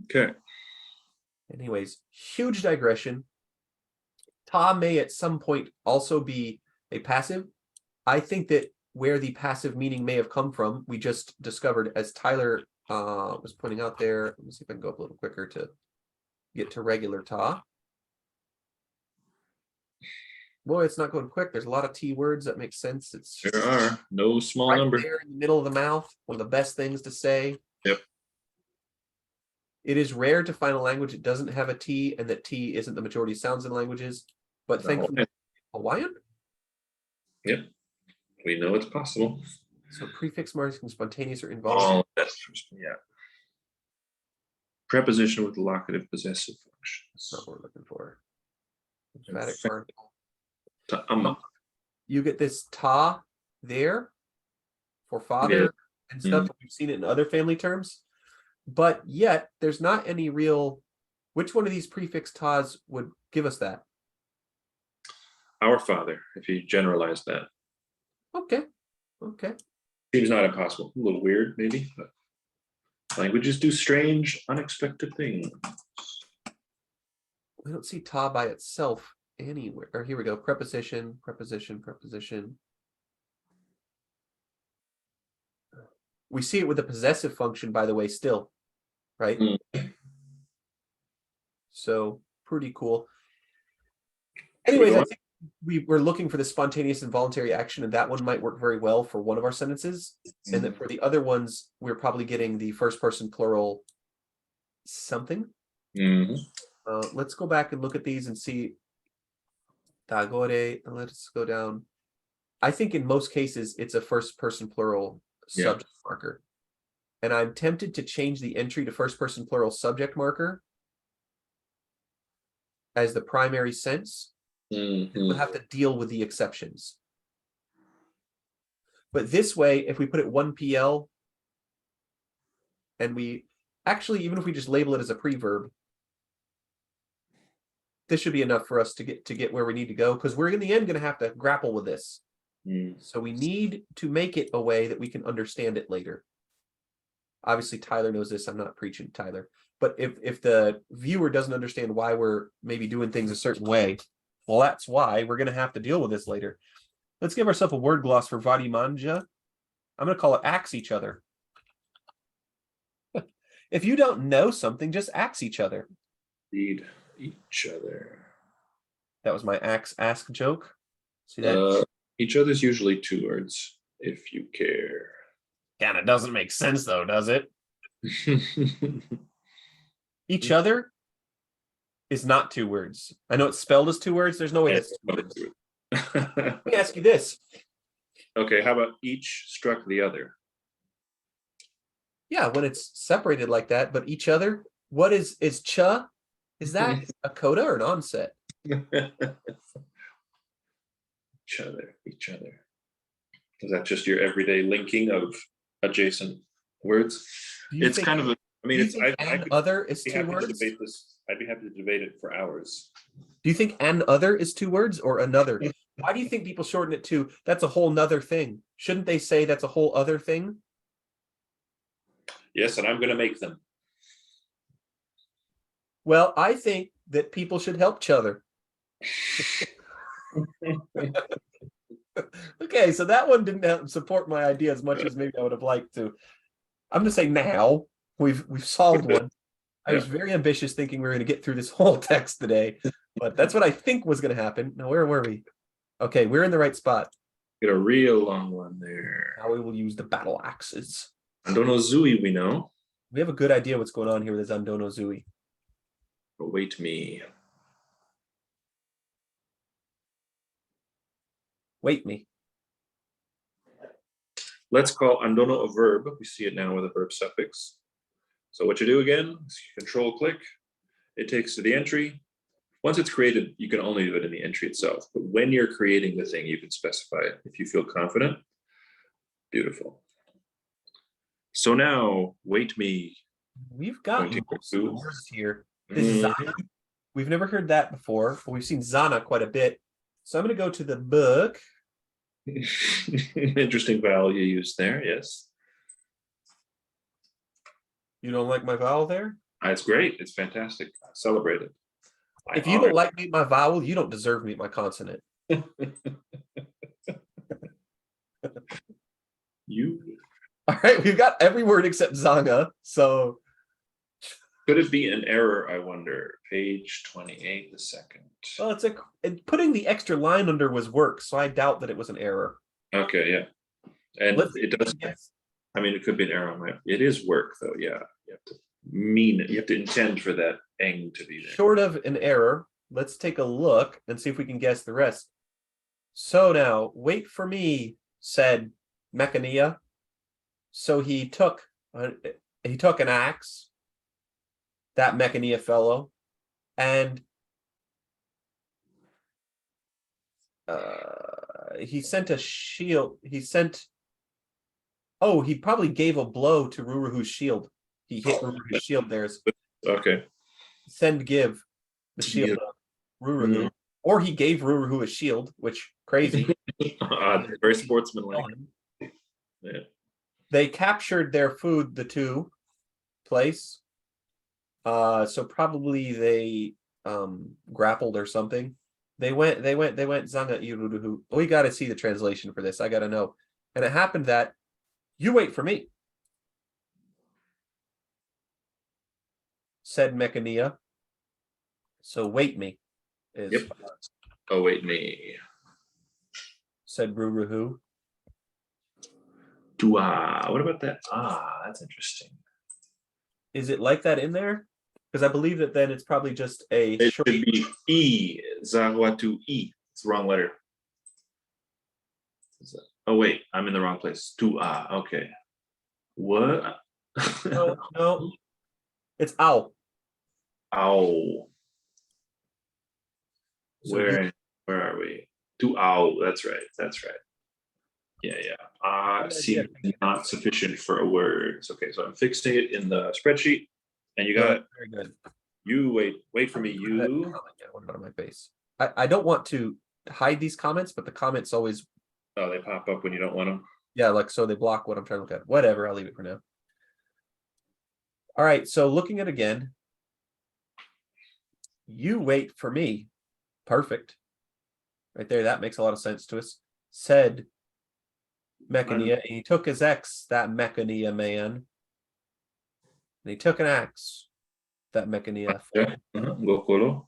Okay. Anyways, huge digression. Ta may at some point also be a passive. I think that where the passive meaning may have come from, we just discovered, as Tyler was pointing out there. Let me see if I can go up a little quicker to get to regular ta. Boy, it's not going quick. There's a lot of T words that make sense. It's there are no small right number there in the middle of the mouth. One of the best things to say. Yep. It is rare to find a language that doesn't have a T and that T isn't the majority of sounds in languages. But thankfully, Hawaiian. Yep. We know it's possible. So prefix marking spontaneous or involuntary. Yeah. Preposition with locative possessive functions. That's not what we're looking for. Emphatic particle. You get this ta there for father and stuff. We've seen it in other family terms, but yet there's not any real. Which one of these prefix tas would give us that? Our father, if you generalize that. Okay. Seems not impossible. A little weird, maybe. But. Languages do strange, unexpected things. We don't see ta by itself anywhere. Or here we go. Preposition, preposition, preposition. We see it with the possessive function, by the way, still, right? So pretty cool. Anyways, I think we're looking for the spontaneous and voluntary action, and that one might work very well for one of our sentences. And then for the other ones, we're probably getting the first person plural something. Let's go back and look at these and see. Tagore, let's go down. I think in most cases, it's a first person plural subject marker. And I'm tempted to change the entry to first person plural subject marker as the primary sense. We'll have to deal with the exceptions. But this way, if we put it 1PL, and we actually, even if we just label it as a preverb, this should be enough for us to get where we need to go, because we're in the end going to have to grapple with this. So we need to make it a way that we can understand it later. Obviously, Tyler knows this. I'm not preaching, Tyler. But if the viewer doesn't understand why we're maybe doing things a certain way, well, that's why we're going to have to deal with this later. Let's give ourselves a word gloss for Vadimanja. I'm going to call it axe each other. If you don't know something, just axe each other. Read each other. That was my ask joke. See that? Each other's usually 2 words, if you care. Kind of doesn't make sense, though, does it? Each other is not 2 words. I know it's spelled as 2 words. There's no way that's 2 words. Let me ask you this. Okay, how about each struck the other? Yeah, when it's separated like that, but each other, what is cha? Is that a coda or an onset? Each other. Is that just your everyday linking of adjacent words? It's kind of a, I mean, it's other is 2 words. I'd be happy to debate it for hours. Do you think an other is 2 words or another? Why do you think people shorten it to that's a whole nother thing? Shouldn't they say that's a whole other thing? Yes, and I'm going to make them. Well, I think that people should help each other. Okay, so that one didn't support my idea as much as maybe I would have liked to. I'm going to say now we've solved one. I was very ambitious thinking we were going to get through this whole text today, but that's what I think was going to happen. Now, where were we? Okay, we're in the right spot. Get a real long one there. Now we will use the battle axes. Andono Zui, we know. We have a good idea what's going on here with this Andono Zui. Await me. Wait me. Let's call Andono a verb. We see it now with a verb suffix. So what you do again, control click. It takes to the entry. Once it's created, you can only do it in the entry itself. But when you're creating the thing, you can specify it if you feel confident. Beautiful. So now, wait me. We've got words here. This is Zana. We've never heard that before, but we've seen Zana quite a bit. So I'm going to go to the book. Interesting vowel you used there, yes. You don't like my vowel there? It's great. It's fantastic. Celebrate it. If you don't like my vowel, you don't deserve my consonant. You. All right, we've got every word except Zanga. So could it be an error, I wonder? Page 28, the second. Well, it's putting the extra line under was work, so I doubt that it was an error. Okay, yeah. And it does. Yes. I mean, it could be an error. It is work, though. Yeah, you have to mean it. You have to intend for that eng to be there. Short of an error, let's take a look and see if we can guess the rest. So now, wait for me, said Mechania. So he took an axe, that Mechania fellow, and he sent a shield. He probably gave a blow to Ruruhu's shield. He hit Ruruhu's shield. There's okay. Give the shield Ruruhu, or he gave Ruruhu a shield, which crazy. Very sportsmanlike. Yeah. They captured their food, the two. place. So probably they grappled or something. They went Zanga Iruruhu. We got to see the translation for this. I got to know. And it happened that you wait for me, said Mechania. So wait me is Yep. Oh, wait, me. said Ruruhu. What about that? That's interesting. Is it like that in there? Because I believe that then it's probably just a It short. should be E. Zawatu E. It's the wrong letter. Oh, wait, I'm in the wrong place. Okay. What? No, it's ow. Ow. So Where are we? Ow. That's right. Yeah. Seems not sufficient for a word. Okay, so I'm fixing it in the spreadsheet, and you got it. Very good. You wait for me. You. What about my face? I don't want to hide these comments, but the comments always. Oh, they pop up when you don't want them. Yeah, like so they block what I'm trying to look at. Whatever, I'll leave it for now. All right, so looking at again. You wait for me. Perfect. Right there, that makes a lot of sense to us. Said Mechania, and he took his ex, that Mechania man. And he took an axe, that Mechania. Gokoro.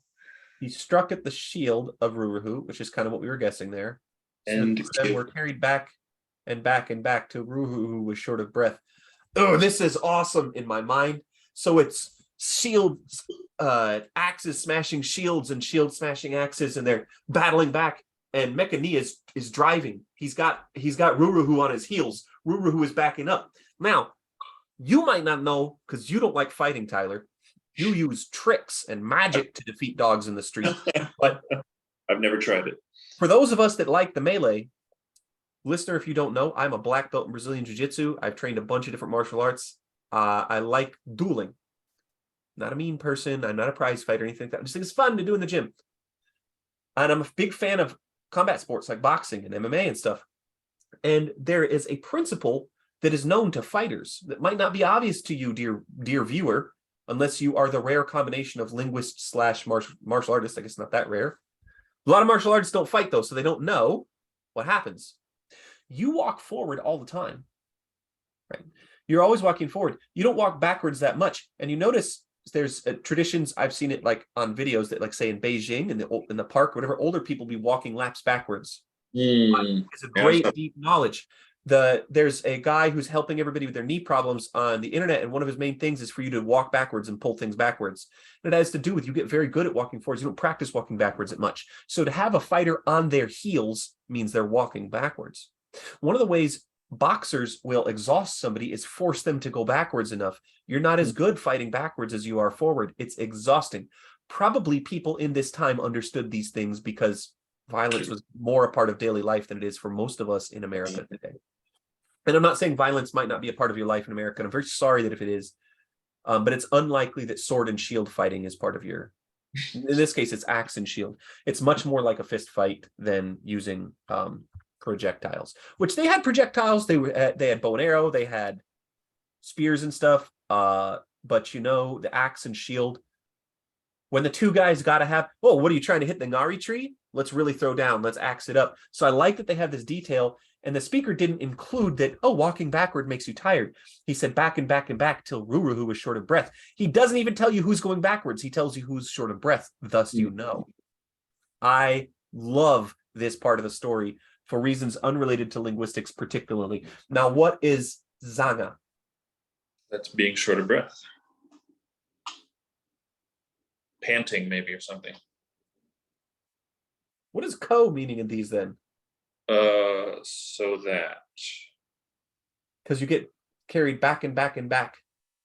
He struck at the shield of Ruruhu, which is kind of what we were guessing there. So And the two of them were carried back and back and back to Ruruhu, who was short of breath. Oh, this is awesome in my mind. So it's shields, axes smashing shields and shield smashing axes, and they're battling back. And Mechania is driving. He's got Ruruhu on his heels. Ruruhu is backing up. Now, you might not know because you don't like fighting, Tyler. You use tricks and magic to defeat dogs in the street. But I've never tried it. for those of us that like the melee, listener, if you don't know, I'm a black belt in Brazilian Jiu-Jitsu. I've trained a bunch of different martial arts. I like dueling. Not a mean person. I'm not a prize fighter or anything like that. I just think it's fun to do in the gym. And I'm a big fan of combat sports like boxing and MMA and stuff. And there is a principle that is known to fighters that might not be obvious to you, dear viewer, unless you are the rare combination of linguist / martial artist. I guess not that rare. A lot of martial artists don't fight, though, so they don't know what happens. You walk forward all the time, right? You're always walking forward. You don't walk backwards that much. And you notice there's traditions, I've seen it like on videos that like say in Beijing in the park, whatever, older people be walking laps backwards. It's a great deep knowledge. There's a guy who's helping everybody with their knee problems on the internet, and one of his main things is for you to walk backwards and pull things backwards. And it has to do with you get very good at walking forwards. You don't practice walking backwards that much. So to have a fighter on their heels means they're walking backwards. One of the ways boxers will exhaust somebody is force them to go backwards enough. You're not as good fighting backwards as you are forward. It's exhausting. Probably people in this time understood these things because violence was more a part of daily life than it is for most of us in America today. And I'm not saying violence might not be a part of your life in America. And I'm very sorry that if it is, but it's unlikely that sword and shield fighting is part of your, in this case, it's axe and shield. It's much more like a fist fight than using projectiles, which they had projectiles. They had bow and arrow. They had spears and stuff. But you know, the axe and shield, when the two guys got to have, oh, what are you trying to hit the Ngari tree? Let's really throw down. Let's axe it up. So I like that they have this detail. And the speaker didn't include that, oh, walking backward makes you tired. He said back and back and back till Ruruhu was short of breath. He doesn't even tell you who's going backwards. He tells you who's short of breath. Thus, you know. I love this part of the story for reasons unrelated to linguistics particularly. Now, what is Zanga? That's being short of breath. Panting, maybe, or something. What is ko meaning in these then? So that. Because you get carried back and back and back,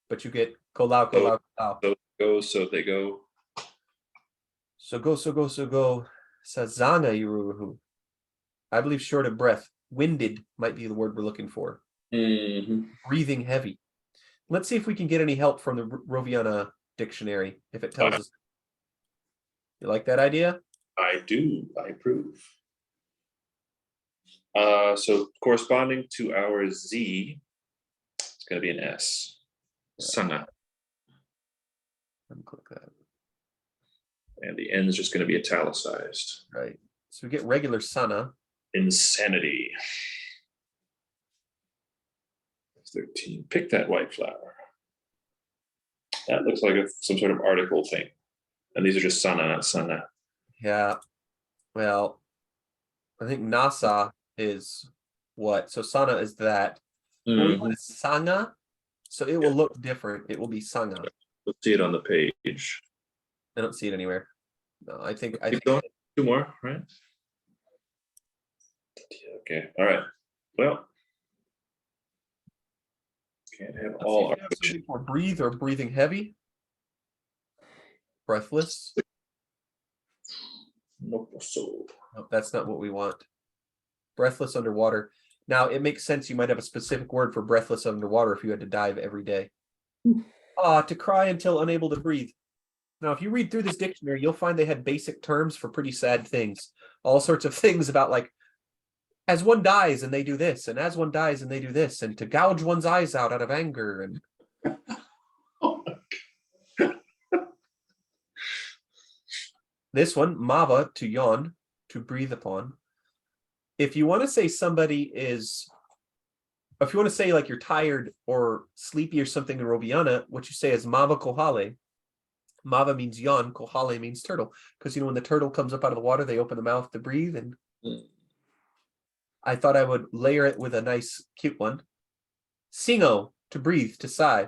but you get kolau, kolau, kolau. So go, so they go. So go. Sazanga Yuruhu. I believe short of breath. Winded might be the word we're looking for. Breathing heavy. Let's see if we can get any help from the Roviana dictionary, if it tells us. You like that idea? I do. I approve. So corresponding to our Z, it's going to be an S. Sanga. Unclick that. And the N is just going to be italicized. Right. So we get regular sana. Insanity. 13. Pick that white flower. That looks like some sort of article thing. And these are just sana, not sana. Yeah. Well, I think nasa is what? So sana is that. Well, we want sanga. So it will look different. It will be sanga. Let's see it on the page. I don't see it anywhere. No, I think Going. 2 more, right? Okay. All right. Well, can't have all our for breathe or breathing heavy. Breathless. Nope, so Nope, that's not what we want. Breathless underwater. Now it makes sense you might have a specific word for breathless underwater if you had to dive every day. To cry until unable to breathe. Now, if you read through this dictionary, you'll find they had basic terms for pretty sad things. All sorts of things about like, as one dies and they do this, and as one dies and they do this, and to gouge one's eyes out of anger. And this one, mava, to yawn, to breathe upon. If you want to say somebody is, if you want to say like you're tired or sleepy or something in Robiana, what you say is mava kohale. Mava means yawn, kohale means turtle. Because when the turtle comes up out of the water, they open the mouth to breathe. And I thought I would layer it with a nice, cute one. Singo, to breathe, to sigh.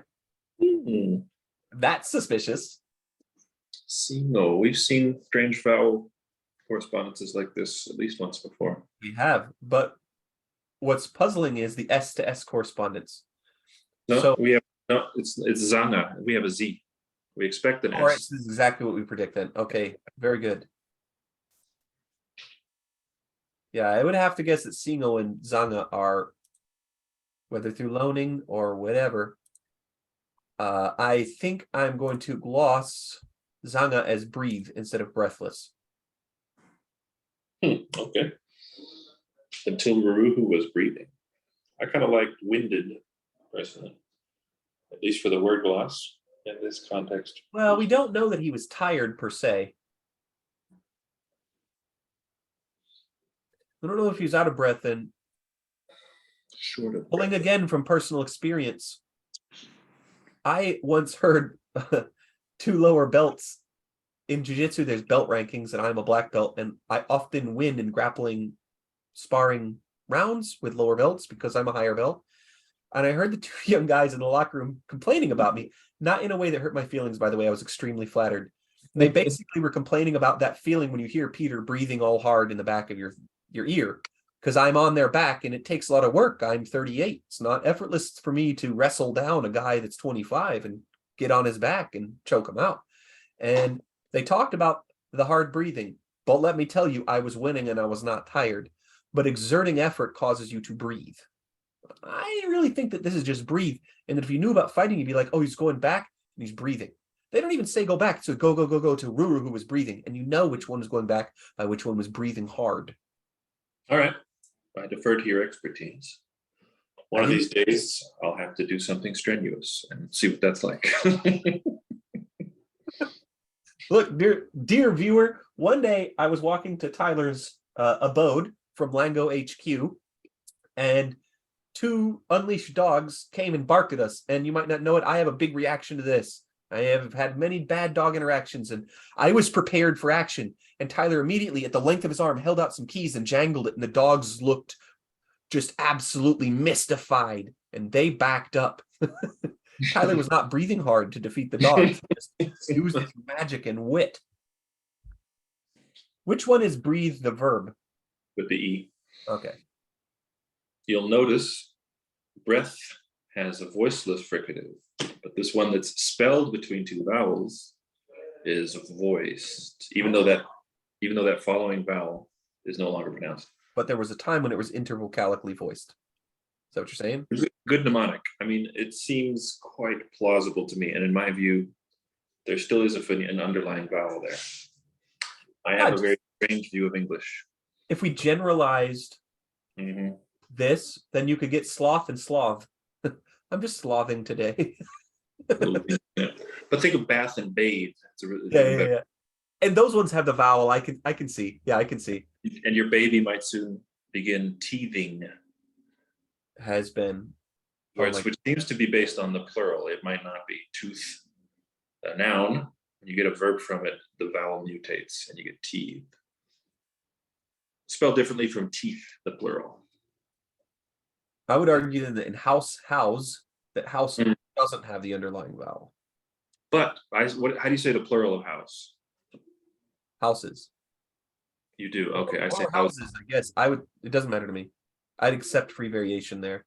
That's suspicious. Singo. We've seen strange vowel correspondences like this at least once before. We have, but what's puzzling is the S to S correspondence. No, we have no. It's zanga. We have a Z. We expect an S. All right, this is exactly what we predict then. Okay, very good. Yeah, I would have to guess that Singo and Zanga are, whether through loaning or whatever. I think I'm going to gloss Zanga as breathe instead of breathless. Okay. Until Ruruhu was breathing. I kind of liked winded, personally. At least for the word gloss in this context. Well, we don't know that he was tired per se. I don't know if he was out of breath and short of pulling breath. Again from personal experience. I once heard 2 lower belts in jiu-jitsu. There's belt rankings, and I'm a black belt, and I often win in grappling sparring rounds with lower belts because I'm a higher belt. And I heard the 2 young guys in the locker room complaining about me, not in a way that hurt my feelings, by the way. I was extremely flattered. They basically were complaining about that feeling when you hear Peter breathing all hard in the back of your ear, because I'm on their back and it takes a lot of work. I'm 38. It's not effortless for me to wrestle down a guy that's 25 and get on his back and choke him out. And they talked about the hard breathing, but let me tell you, I was winning and I was not tired. But exerting effort causes you to breathe. I really think that this is just breathe. And that if you knew about fighting, you'd be like, oh, he's going back and he's breathing. They don't even say go back. So go to Ruru, who was breathing. And you know which one was going back by which one was breathing hard. All right. I defer to your expertise. One of these days, I'll have to do something strenuous and see what that's like. Look, dear viewer, one day I was walking to Tyler's abode from Lango HQ, and 2 unleashed dogs came and barked at us. And you might not know it, I have a big reaction to this. I have had many bad dog interactions, and I was prepared for action. And Tyler immediately, at the length of his arm, held out some keys and jangled it, and the dogs looked just absolutely mystified, and they backed up. Tyler was not breathing hard to defeat the dogs. He just used his magic and wit. Which one is breathe, the verb? With the E. Okay. You'll notice breath has a voiceless fricative, but this one that's spelled between 2 vowels is voiced, even though that following vowel is no longer pronounced. But there was a time when it was intervocalically voiced. Is that what you're saying? It's a good mnemonic. I mean, it seems quite plausible to me, and in my view, there still is an underlying vowel there. I have a very strange view of English. If we generalized this, then you could get sloth and sloth. I'm just slothing today. But think of bath and bathe. It's Yeah. And those ones have the vowel. I can see. Yeah, I can see. And your baby might soon begin teething. Has been. Which seems to be based on the plural. It might not be. Tooth, a noun. When you get a verb from it, the vowel mutates and you get teeth. Spelled differently from teeth, the plural. I would argue that in house, that house doesn't have the underlying vowel. But how do you say the plural of house? Houses. You do. Okay, I say houses. I guess I would. It doesn't matter to me. I'd accept free variation there.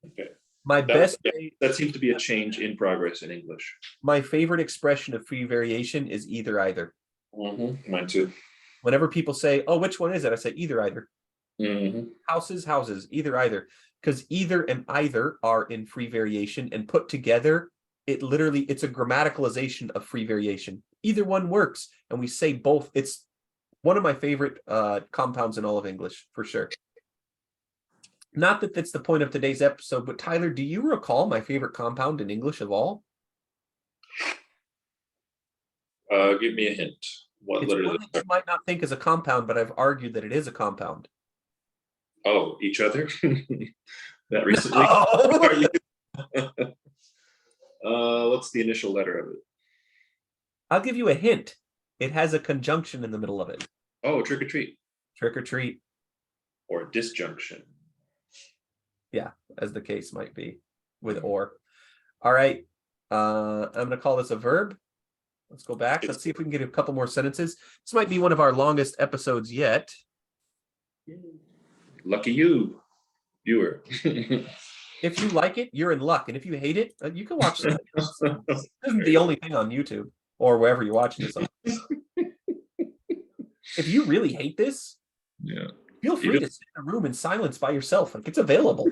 Okay. That seems to be a change in progress in English. My favorite expression of free variation is either either. Mine too. Whenever people say, "Oh, which one is it?" I say either either. Houses, either either, because either and either are in free variation, and put together, it's a grammaticalization of free variation. Either one works, and we say both. It's one of my favorite compounds in all of English, for sure. Not that that's the point of today's episode, but Tyler, do you recall my favorite compound in English of all? Give me a hint. It's one that you might not think is a compound, but I've argued that it is a compound. Oh, each other? That recently? What's the initial letter of it? I'll give you a hint. It has a conjunction in the middle of it. Oh, trick or treat. Trick or treat. Or disjunction. Yeah, as the case might be with or. All right. I'm going to call this a verb. Let's go back. Let's see if we can get a couple more sentences. This might be one of our longest episodes yet. Lucky you, viewer. If you like it, you're in luck. And if you hate it, you can watch it. This isn't the only thing on YouTube or wherever you're watching this on. If you really hate this, feel free to sit in a room in silence by yourself. Like, it's available.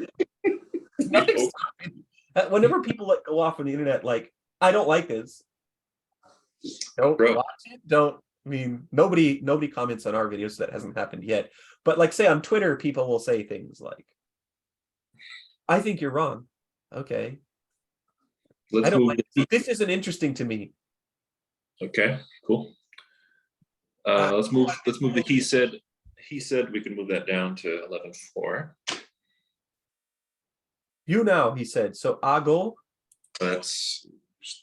Nothing's stopping. Whenever people go off on the internet, like, I don't like this. Don't watch it. Nobody comments on our videos, so that hasn't happened yet. But like, say on Twitter, people will say things like, I think you're wrong. Okay. I don't like it. This isn't interesting to me. Okay, cool. Let's move the he said. We can move that down to 11.4. You now, he said. So ago. That's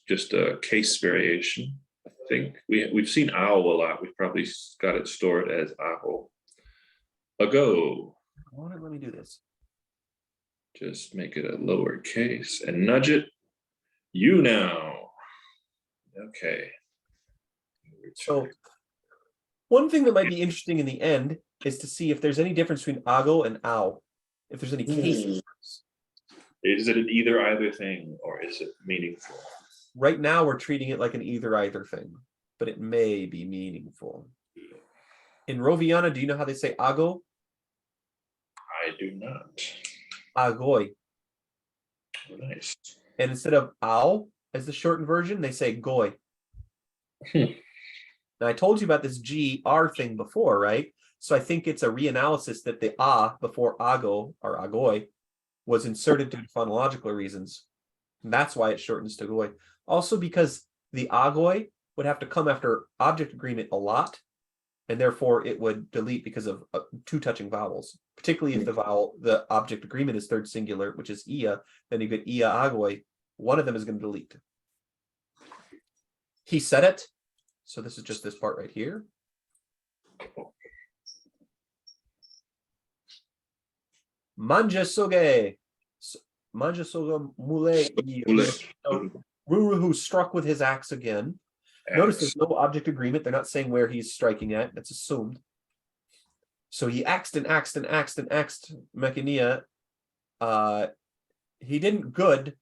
just a case variation. I think we've seen owl a lot. We've probably got it stored as owl. Ago. Let me do this. Just make it a lower case and nudge it. You now. Okay. So one thing that might be interesting in the end is to see if there's any difference between ago and ow. If there's any case difference. Is it an either-either thing, or is it meaningful? Right now, we're treating it like an either-either thing, but it may be meaningful. In Roviana, do you know how they say ago? I do not. Agoi. Oh, nice. And instead of ow as the shortened version, they say goi. Now, I told you about this GR thing before, right? So I think it's a reanalysis that the before ago or agoi was inserted due to phonological reasons. And that's why it shortens to goi. Also because the agoi would have to come after object agreement a lot, and therefore it would delete because of two touching vowels, particularly if the object agreement is third singular, which is ia, then you get ia agoi. One of them is going to delete. He said it. So this is just this part right here. Manja soge mule. Ruru struck with his axe again. Notice there's no object agreement. They're not saying where he's striking at. That's assumed. So he axed and axed and axed and axed Mechania. He didn't good.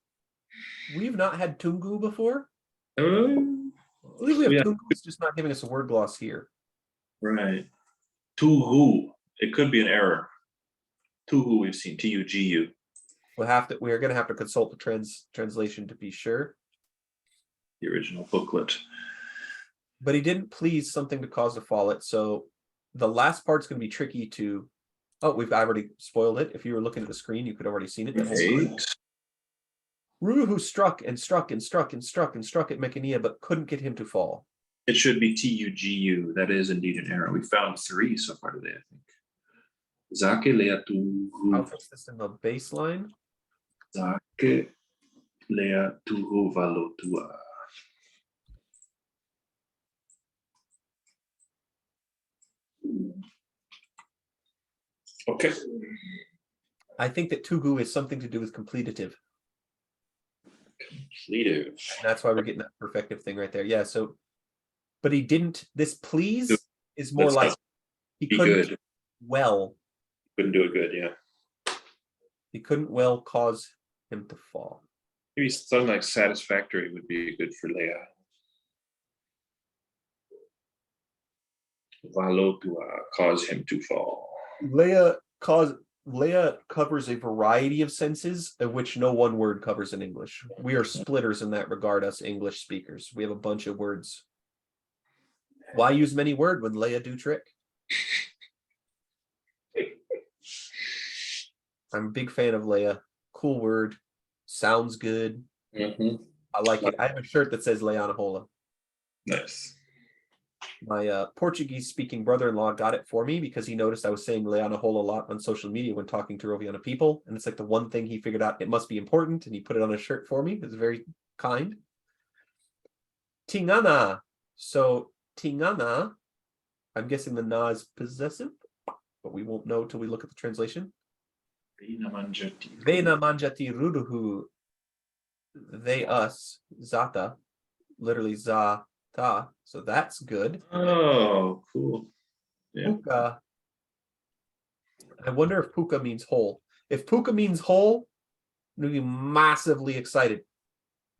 We've not had Tungu before. I believe we have Tungu. It's just not giving us a word gloss here. Right. Tugu. It could be an error. Tugu we've seen. Tugu. We're going to have to consult the translation to be sure. The original booklet. But he didn't please something to cause a fallet. So the last part's going to be tricky to. Oh, I've already spoiled it. If you were looking at the screen, you could already seen it. Ruruhu struck and struck and struck and struck and struck at Mechania, but couldn't get him to fall. It should be Tugu. That is indeed an error. We found 3 so far today, I think. Zake lea I'll tuhu. fix this in the baseline. Zake lea tuhu valotua. Okay. I think that Tugu is something to do with completive. Completive. That's why we're getting that perfective thing right there. Yeah, so, but he didn't, this please is more That's like not he be couldn't good. well, Couldn't do it good, yeah. he couldn't well cause him to fall. Maybe something like satisfactory would be good for Leia. Valotua, cause him to fall. Leia covers a variety of senses of which no one word covers in English. We are splitters in that regard, us English speakers. We have a bunch of words. Why use many word when Leia do trick? I'm a big fan of Leia. Cool word. Sounds good. I like it. I have a shirt that says Leia Hola. Nice. My Portuguese-speaking brother-in-law got it for me because he noticed I was saying Leia Hola a lot on social media when talking to Roviana people, and it's like the one thing he figured out it must be important, and he put it on a shirt for me. It was very kind. Tingana. So Tingana, I'm guessing the na is possessive, but we won't know till we look at the translation. Vena manjati. Vena manjati ruduhu. They, us, zata, literally za, ta. So that's good. Oh, cool. Yeah. Puka. I wonder if puka means whole. If puka means whole, I'm going to be massively excited.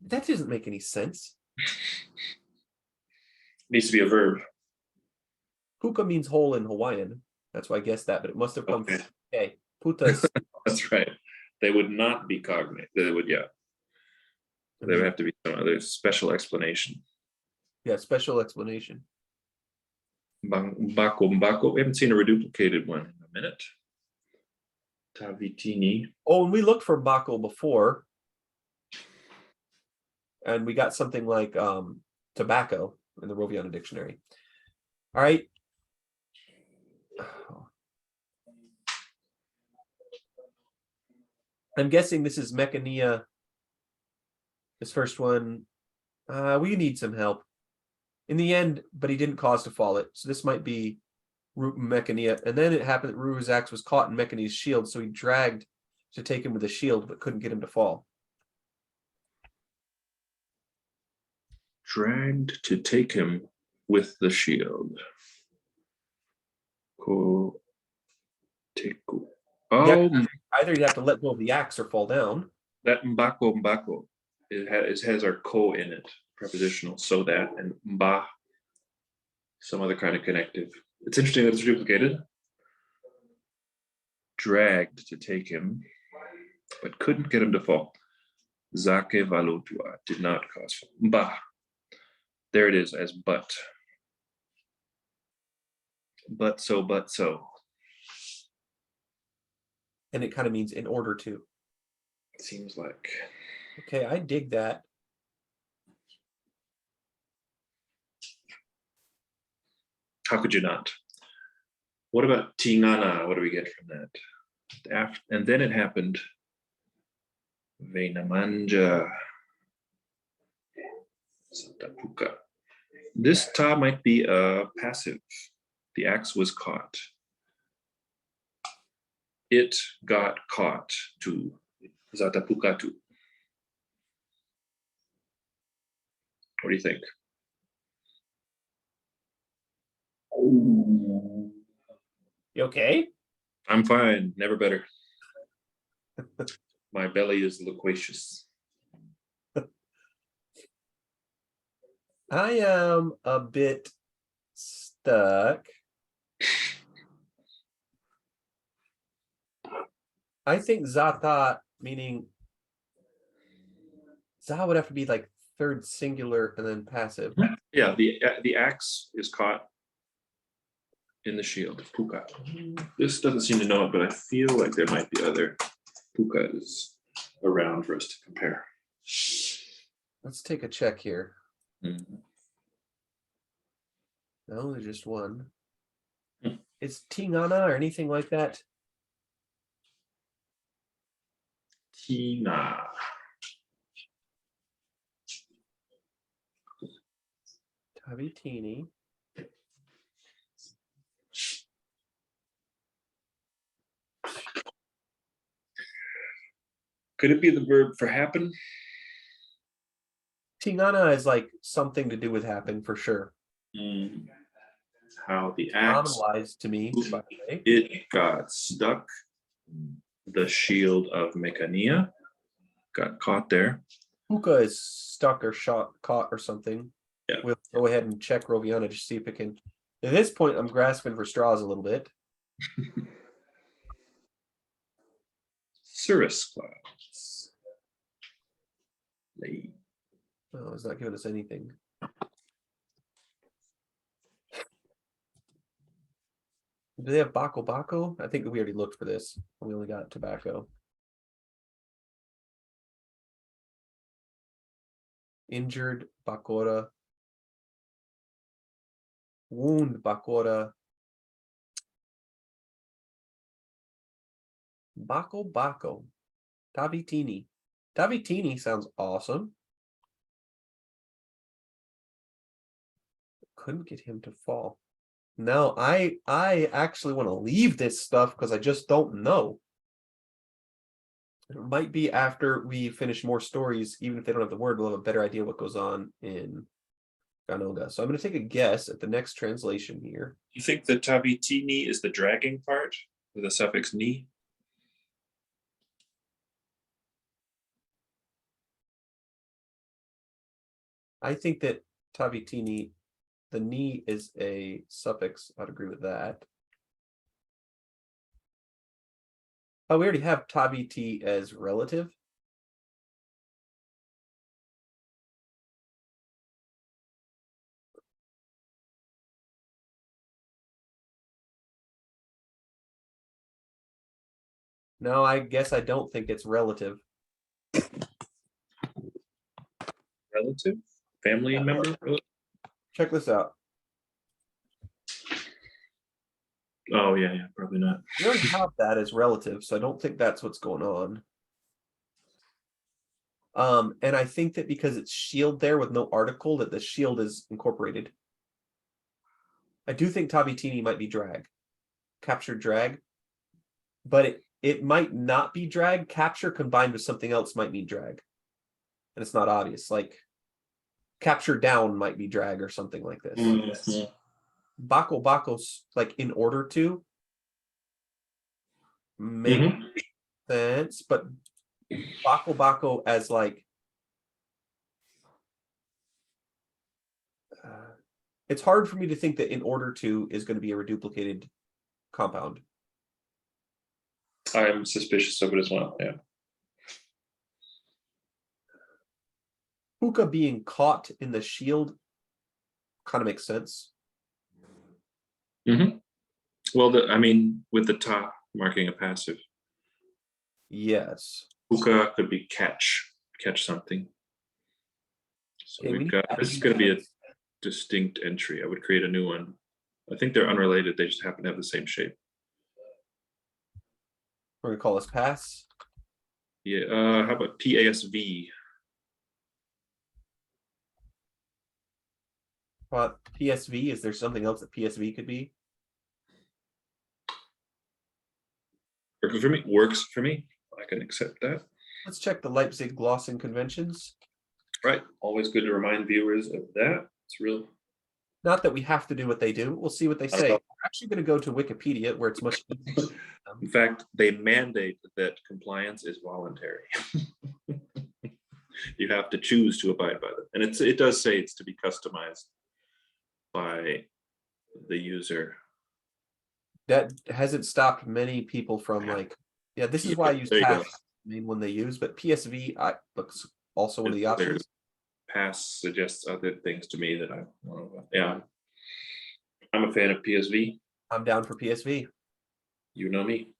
That doesn't make any sense. Needs to be a verb. Puka means whole in Hawaiian. That's why I guessed that, but it must have come Okay. from okay. Putas. That's right. They would not be cognate. They would, yeah. There would have to be some other special explanation. Yeah, special explanation. Mbako. We haven't seen a reduplicated one in a minute. Tavitini. Oh, and we looked for Bako before. And we got something like tobacco in the Roviana dictionary. All right. I'm guessing this is Mechania. This first one. We need some help. In the end, but he didn't cause to fall it. So this might be Mechania. And then it happened that Ruru's axe was caught in Mechania's shield, so he dragged to take him with a shield, but couldn't get him to fall. Dragged to take him with the shield. Ko teku. Oh, Yeah, either you have to let go of the axe or fall down. that mbako. It has our ko in it, prepositional, so that, and mba, some other kind of connective. It's interesting that it's duplicated. Dragged to take him, but couldn't get him to fall. Zake valotua did not cause fall. Mba. There it is as but. But so. And it kind of means in order to. It seems like. Okay, I dig that. How could you not? What about tingana? What do we get from that? And then it happened. Venamanja. Satapuka. This ta might be a passive. The axe was caught. It got caught to Zatapukatu. What do you think? You okay? I'm fine. Never better. My belly is loquacious. I am a bit stuck. I think zata, meaning za would have to be like third singular and then passive. Yeah, the axe is caught in the shield. Puka. This doesn't seem to know it, but I feel like there might be other pukas around for us to compare. Let's take a check here. Mhm. No, there's just one. Hmm. Is Tingana or anything like that? Tina. Tabitini. Could it be the verb for happen? Tingana is like something to do with happen for sure. How the axe, Nominalized to me, by the way. it got stuck. The shield of Mechania got caught there. Puka is stuck or shot, caught or something. Yeah. We'll go ahead and check Roviana to see if it can. At this point, I'm grasping for straws a little bit. Cirrus clouds. Oh, it's not giving us anything. Do they have Bako Bako? I think we already looked for this. We only got tobacco. Injured Bakora. Wound Bakora. Bako Bako. Tabitini. Tabitini sounds awesome. Couldn't get him to fall. No, I actually want to leave this stuff because I just don't know. It might be after we finish more stories, even if they don't have the word, we'll have a better idea what goes on in Ghanongga. So I'm going to take a guess at the next translation here. You think the tabitini is the dragging part with the suffix ni? I think that Tabitini, the ni is a suffix. I'd agree with that. Oh, we already have Tabiti as relative. No, I guess I don't think it's relative. Relative? Family member? Check this out. Oh, yeah, probably not. We already have that as relative, so I don't think that's what's going on. And I think that because it's shield there with no article, that the shield is incorporated. I do think Tabitini might be drag. Captured drag. But it might not be drag. Capture combined with something else might mean drag. And it's not obvious. Like capture down might be drag or something like this. Bako Bako's like in order to make sense, but Bako Bako as like it's hard for me to think that in order to is going to be a reduplicated compound. I'm suspicious of it as well, yeah. Puka being caught in the shield kind of makes sense. Well, I mean, with the ta marking a passive. Yes. Puka could be catch something. So Okay, we've got, this is going to be a distinct entry. I would create a new one. I think they're unrelated. They just happen to have the same shape. We're gonna call this pass. Yeah. How about PASV? But PSV, is there something else that PSV could be? Works for me. I can accept that. Let's check the Leipzig glossing conventions. Right. Always good to remind viewers of that. It's real. Not that we have to do what they do. We'll see what they say. We're actually going to go to Wikipedia where it's much easier. In fact, they mandate that compliance is voluntary. You have to choose to abide by them. And it does say it's to be customized by the user. That hasn't stopped many people from like, yeah, this is why I use pass, main one they use, but PSV looks also one of the options. Pass suggests other things to me that I want to, yeah. I'm a fan of PSV. I'm down for PSV. You know me.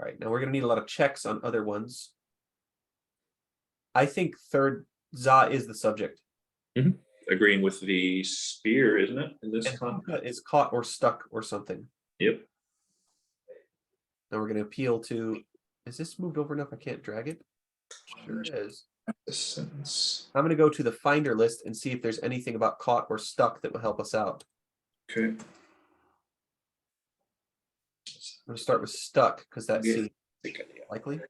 All right, now we're going to need a lot of checks on other ones. I think third za is the subject. Agreeing with the spear, isn't it? In this And context. puka is caught or stuck or something. Yep. Now we're going to appeal to. Is this moved over enough? I can't drag it. Sure it is. This sentence. I'm going to go to the finder list and see if there's anything about caught or stuck that will help us out. Okay. I'm going to start with stuck because that seems likely.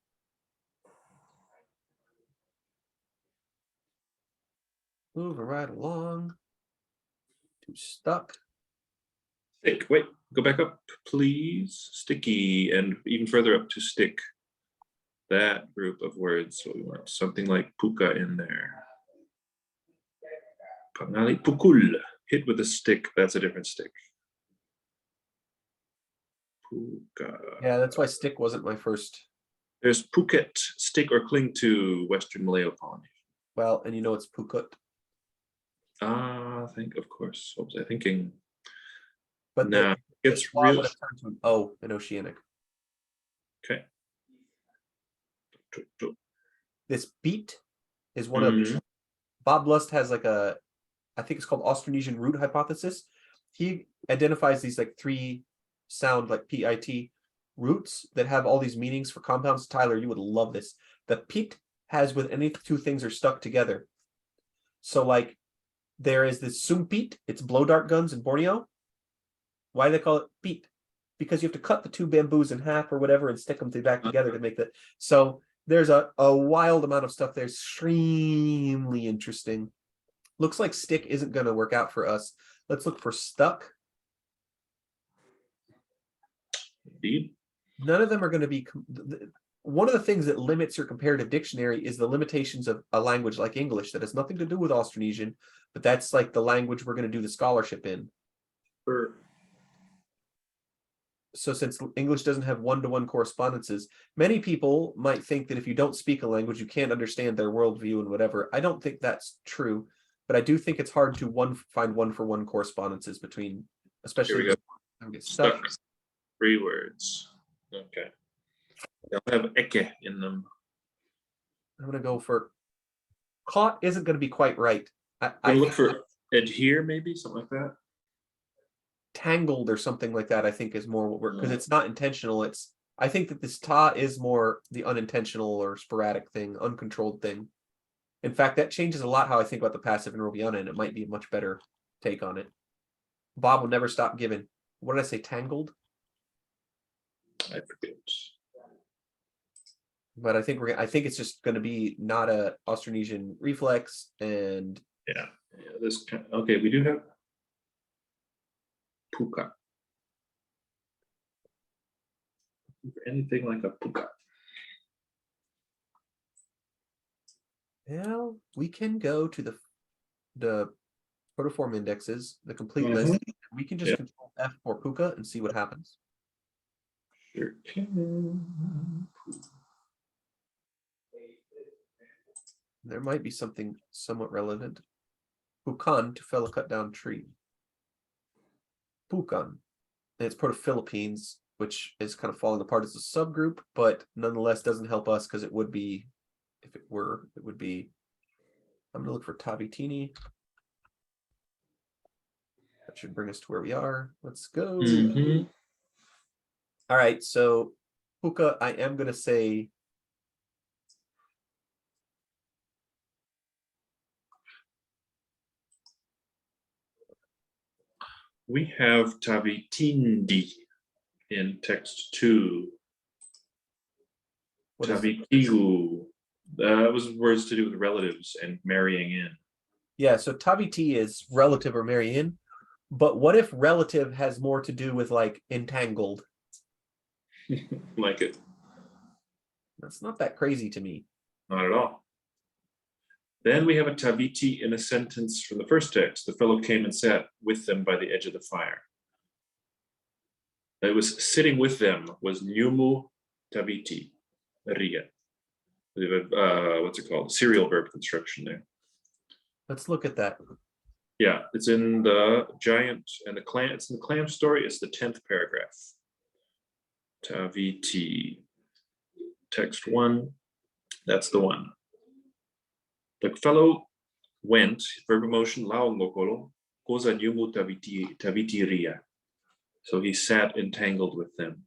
Moving right along to stuck. Stick. Wait, go back up, please. Sticky, and even further up to stick. That group of words. So we want something like puka in there. Pangali pukul. Hit with a stick. That's a different stick. Puka. Yeah, that's why stick wasn't my first. There's Phuket, stick or cling to Western Malayo-Polynesian. Well, and you know it's Pukut. I think, of course. What was I thinking? But nah, it's real. real. Would have turned to an O in Oceanic. Okay. This beat is one of Bob Lust has like a, I think it's called Austronesian root hypothesis. He identifies these like three sound like PIT roots that have all these meanings for compounds. Tyler, you would love this. The pit has with any two things are stuck together. So like there is this sumpit, it's blow dart guns in Borneo. Why do they call it pit? Because you have to cut the two bamboos in half or whatever and stick them back together to make that. So there's a wild amount of stuff there. Extremely interesting. Looks like stick isn't going to work out for us. Let's look for stuck. Indeed. None of them are going to be. One of the things that limits your comparative dictionary is the limitations of a language like English that has nothing to do with Austronesian, but that's like the language we're going to do the scholarship in. Sure. So since English doesn't have one-to-one correspondences, many people might think that if you don't speak a language, you can't understand their worldview and whatever. I don't think that's true, but I do think it's hard to find one-for-one correspondences between, especially. Here we go. Get stuck. 3 words. Okay. They'll have eke in them. I'm going to go for caught isn't going to be quite right. I look for adhere, maybe something like that. Tangled or something like that. I think is more what we're because it's not intentional. It's I think that this ta is more the unintentional or sporadic thing, uncontrolled thing. In fact, that changes a lot how I think about the passive in Robiana, and it might be a much better take on it. Bob will never stop giving. What did I say? Tangled. I forget. But I think I think it's just going to be not a Austronesian reflex, and yeah, this okay. We do have puka. Anything like a puka. Well, we can go to the protoform indexes, the complete list. We can just control F for puka and see what happens. Sure can. There might be something somewhat relevant. Pukan, to fell a cut down tree. Pukan. And it's Proto-Philippines, which is kind of falling apart as a subgroup, but nonetheless doesn't help us because it would be, if it were, it would be. I'm going to look for Tabitini. That should bring us to where we are. Let's go. All right, so puka, I am going to say. We have Tabitindi in text 2. Tabitigu. That was words to do with relatives and marrying in. Yeah, so Tabiti is relative or marry in, but what if relative has more to do with like entangled? Like it. That's not that crazy to me. Not at all. Then we have a tabiti in a sentence from the first text. The fellow came and sat with them by the edge of the fire. It was sitting with them was nyumu tabiti. Ria. What's it called? Serial verb construction there. Let's look at that. Yeah, it's in the giant and the clam. It's in the clam story. It's the 10th paragraph. Taviti. Text 1. That's the one. The fellow went, verb of motion, laongokolo, koza nyumu tabitiria. So he sat entangled with them.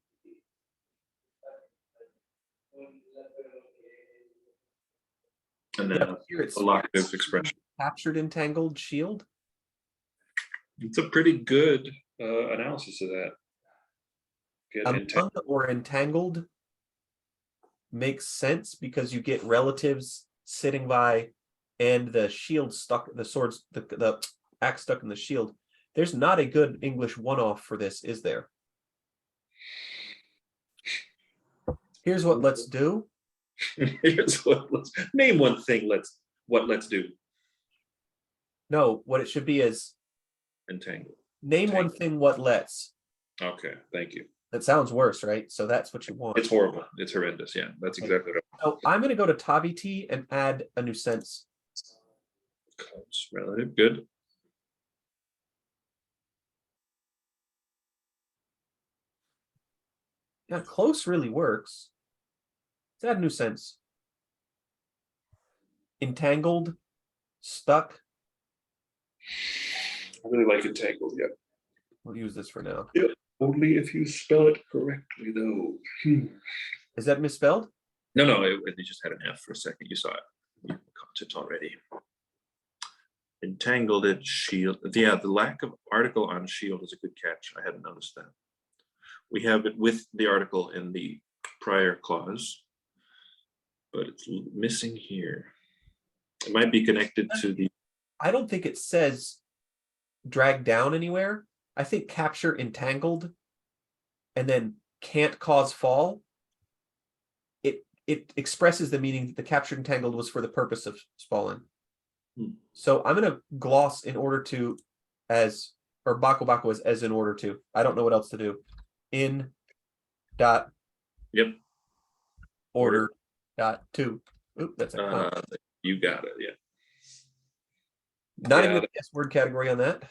And then here it's a locative expression. Captured, entangled, shield. It's a pretty good analysis of that. Among or entangled makes sense because you get relatives sitting by and the shield stuck, the swords, the axe stuck in the shield. There's not a good English one-off for this, is there? Here's what let's do. Here's what let's name one thing. Let's do. No, what it should be is Entangle. name one thing what let's. Okay, thank you. That sounds worse, right? So that's what you want. It's horrible. It's horrendous. Yeah, that's exactly what I So I'm going to go to Taviti and add a new sense. Close relative. Good. Yeah, close really works. Let's add a new sense. Entangled, stuck. I really like entangled. Yeah. We'll use this for now. Yeah. Only if you spell it correctly, though. Is that misspelled? No, it just had an F for a second. You saw it. You caught it already. Entangled it, shield. Yeah, the lack of article on shield is a good catch. I hadn't noticed that. We have it with the article in the prior clause, but it's missing here. It might be connected to the... I don't think it says drag down anywhere. I think capture entangled and then can't cause fall. It expresses the meaning that the captured entangled was for the purpose of spalling. So I'm going to gloss in order to as, or bako bako as in order to. I don't know what else to do. In dot. Yep. Order dot to. Oop, that's a you got it. Yeah. Not even a guess word category on that.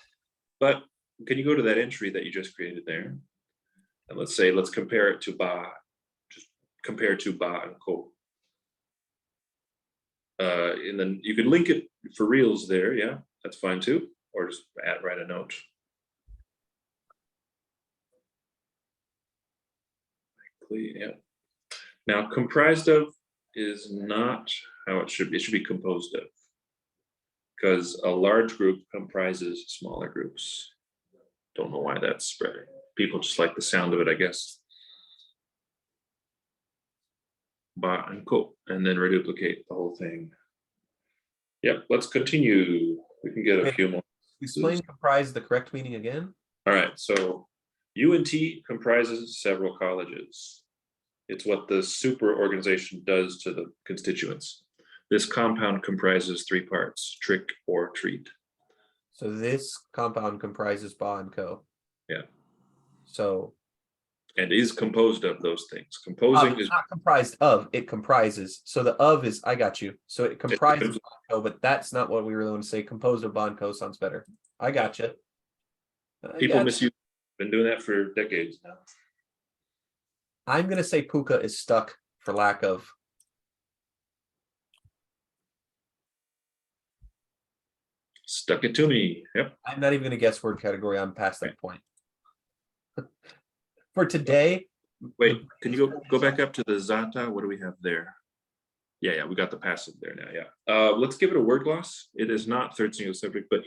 But can you go to that entry that you just created there? And let's compare it to ba. Just compare to ba and ko. And then you could link it for reals there. Yeah, that's fine too. Or just write a note. Yeah. Now, comprised of is not how it should be. It should be composed of. Because a large group comprises smaller groups. Don't know why that's spreading. People just like the sound of it, I guess. Ba and ko, and then reduplicate the whole thing. Yep, let's continue. We can get a few more. Explain comprise the correct meaning again. All right, so UNT comprises several colleges. It's what the super organization does to the constituents. This compound comprises 3 parts: trick or treat. So this compound comprises ba and ko. Yeah. So. And is composed of those things. Composing is not comprised of, it comprises. So the of is, I got you. So it comprises ba and ko, but that's not what we really want to say. Composed of ba and ko sounds better. I got you. People misuse. Been doing that for decades now. I'm going to say puka is stuck for lack of. Stuck it to me. Yep. I'm not even going to guess word category. I'm past that point. For today. Wait, can you go back up to the zata? What do we have there? Yeah, we got the passive there now. Yeah. Let's give it a word gloss. It is not third singular subject, but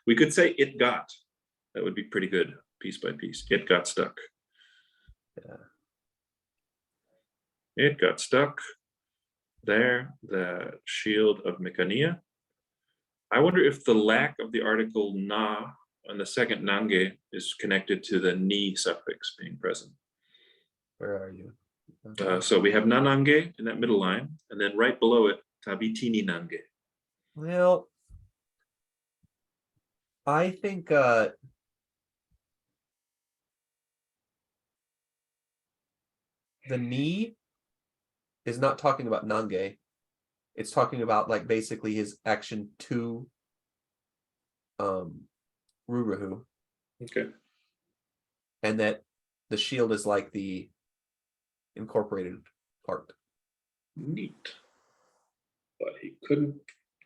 we could say it got. That would be pretty good, piece by piece. It got stuck. Yeah. It got stuck there. The shield of Mekania. I wonder if the lack of the article na on the second nange is connected to the ni suffix being present. Where are you? So we have nanange in that middle line, and then right below it, tabitini nange. Well, I think the ni is not talking about nange. It's talking about like basically his action to Rurahu. Okay. And that the shield is like the incorporated part. Neat. But he couldn't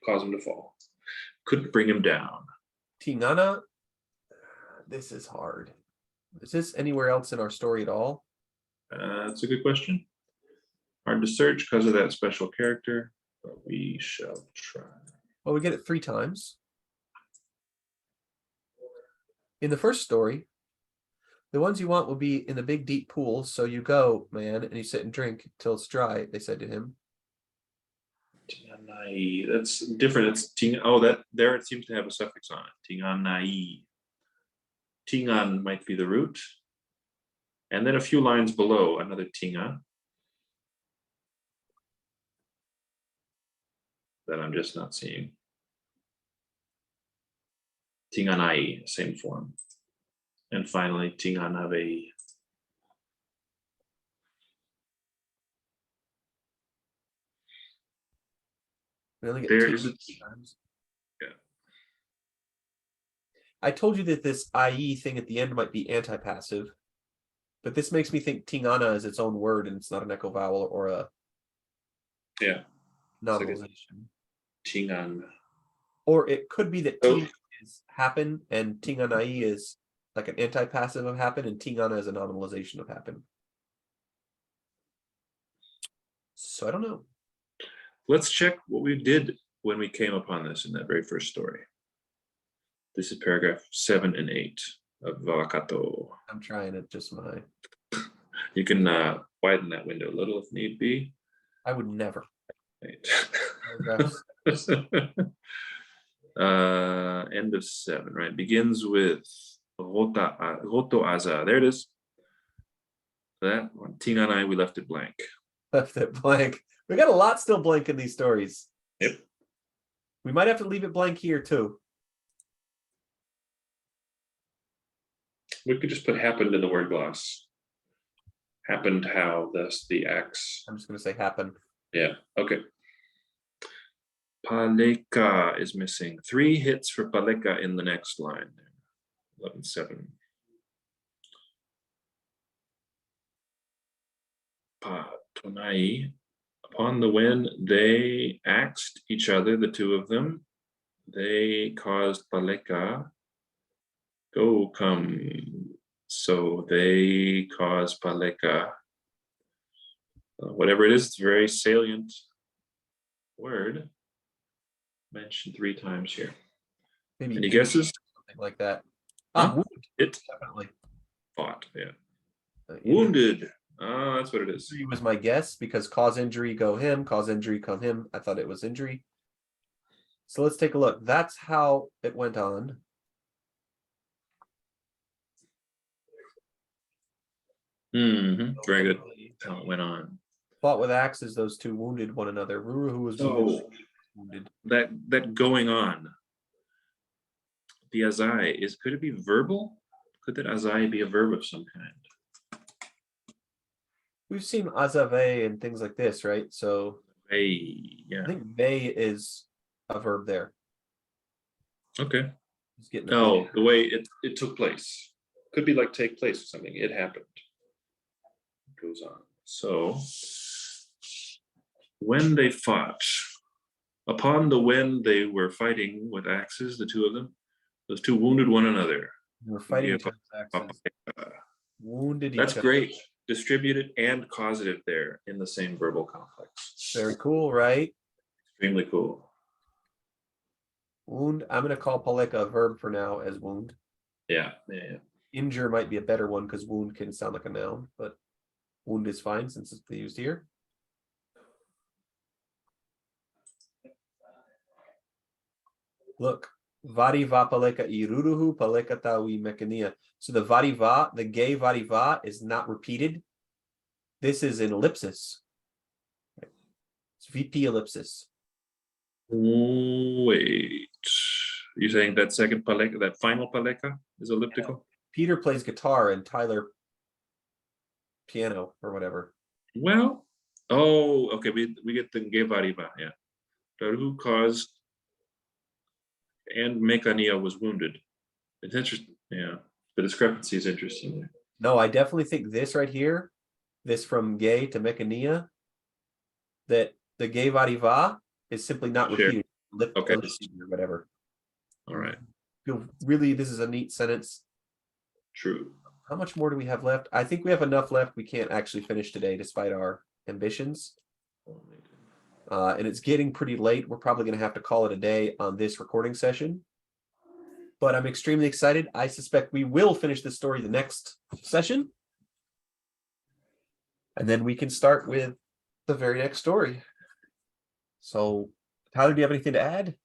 cause him to fall. Couldn't bring him down. Tingana. This is hard. Is this anywhere else in our story at all? That's a good question. Hard to search because of that special character, but we shall try. Well, we get it 3 times. In the first story, the ones you want will be in the big deep pools. So you go, man, and you sit and drink till it's dry, they said to him. Tinganai. That's different. It's ting. Oh, that there it seems to have a suffix on it. Tinganai. Tingan might be the root. And then a few lines below, another tinga. That I'm just not seeing. Tinganai, same form. And finally, tinganave. We only get There 2 is it. times. Yeah. I told you that this IE thing at the end might be anti-passive, but this makes me think Tingana is its own word and it's not an echo vowel or a nominalization. Tingan. Or it could be that Oh. Ting is happen and Tinganai is like an anti-passive of happen and Tingana is a nominalization of happen. So I don't know. Let's check what we did when we came upon this in that very first story. This is paragraph 7 and 8 of Vakato. I'm trying it just my. You can widen that window a little if need be. I would never. Paragraphs. End of 7, right? Begins with roto aza. There it is. That one. Tinganai, we left it blank. Left it blank. We got a lot still blank in these stories. Yep. We might have to leave it blank here too. We could just put happened in the word gloss. Happened how, thus the acts. I'm just going to say happen. Yeah, okay. Paleka is missing. 3 hits for Paleka in the next line. 11-7. Patonai. Upon the wind, they axed each other, the 2 of them. They caused Paleka go come. So they caused Paleka. Whatever it is, it's a very salient word. Mentioned 3 times here. Maybe Any guesses? something like that. Huh? Wounded, It definitely. fought, yeah. Injury Wounded. Oh, that's what it is. was my guess because cause injury go him, cause injury come him. I thought it was injury. So let's take a look. That's how it went on. Very good. How it went on. Fought with axes, those 2 wounded one another. Ruru, who was So wounded. that going on. The azai is, could it be verbal? Could that azai be a verb of some kind? We've seen azave and things like this, right? So Hey, yeah. I think they is a verb there. Okay. He's getting No, the way it took place. Could be like take place or something. It happened. It goes on. So when they fought, upon the when they were fighting with axes, the 2 of them, those 2 wounded one another. We're fighting Yeah, each other's axes. Wounded each That's other. great. Distributed and causative there in the same verbal complex. Very cool, right? Extremely cool. Wound. I'm going to call Paleka a verb for now as wound. Yeah. Injure might be a better one because wound can sound like a noun, but wound is fine since it's used here. Look, vari va paleka iruruhu paleka tawi mekania. So the vari va, the gay vari va is not repeated. This is an ellipsis. It's VP ellipsis. Wait. You're saying that second paleka, that final paleka is elliptical? Peter plays guitar and Tyler piano or whatever. Well, oh, okay. We get the Gevariba, yeah. Who caused and Mekania was wounded. It's interesting, yeah. The discrepancy is interesting there. No, I definitely think this right here, this from gay to mekania, that the gay variva is simply not Sure. repeated lip, Okay. or whatever. All right. Feel really, this is a neat sentence. True. How much more do we have left? I think we have enough left. We can't actually finish today despite our ambitions. And it's getting pretty late. We're probably going to have to call it a day on this recording session. But I'm extremely excited. I suspect we will finish this story the next session. And then we can start with the very next story. So, Tyler, do you have anything to add?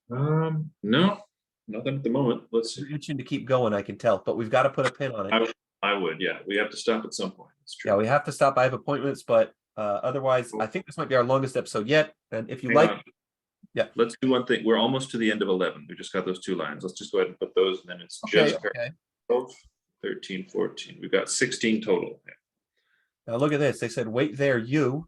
No, nothing at the moment. Let's see. You're itching to keep going, I can tell, but we've got to put a pin on it. I would, yeah. We have to stop at some point. That's true. Yeah, we have to stop. I have appointments, but otherwise, I think this might be our longest episode yet. And if you Hang like, on. Yeah. Let's do one thing. We're almost to the end of 11. We just got those 2 lines. Let's just go ahead and put those, and then it's just 12, 13, 14. We've got 16 total. Now look at this. They said, wait there, you,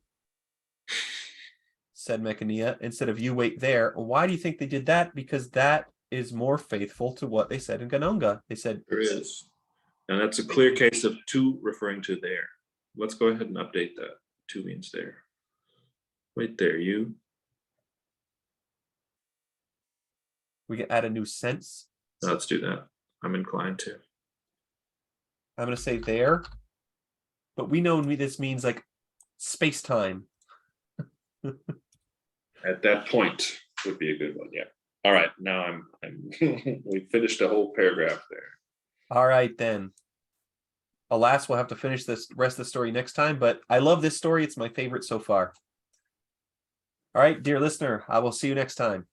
said Mechania, instead of you wait there. Why do you think they did that? Because that is more faithful to what they said in Ghanongga. They said, There is. And that's a clear case of to referring to there. Let's go ahead and update that. To means there. Wait there, you. we can add a new sense. Let's do that. I'm inclined to. I'm going to say there, but we know this means like space-time. At that point would be a good one. Yeah. All right. Now I'm we finished a whole paragraph there. All right, then. Alas, we'll have to finish this rest of the story next time, but I love this story. It's my favorite so far. All right, dear listener, I will see you next time.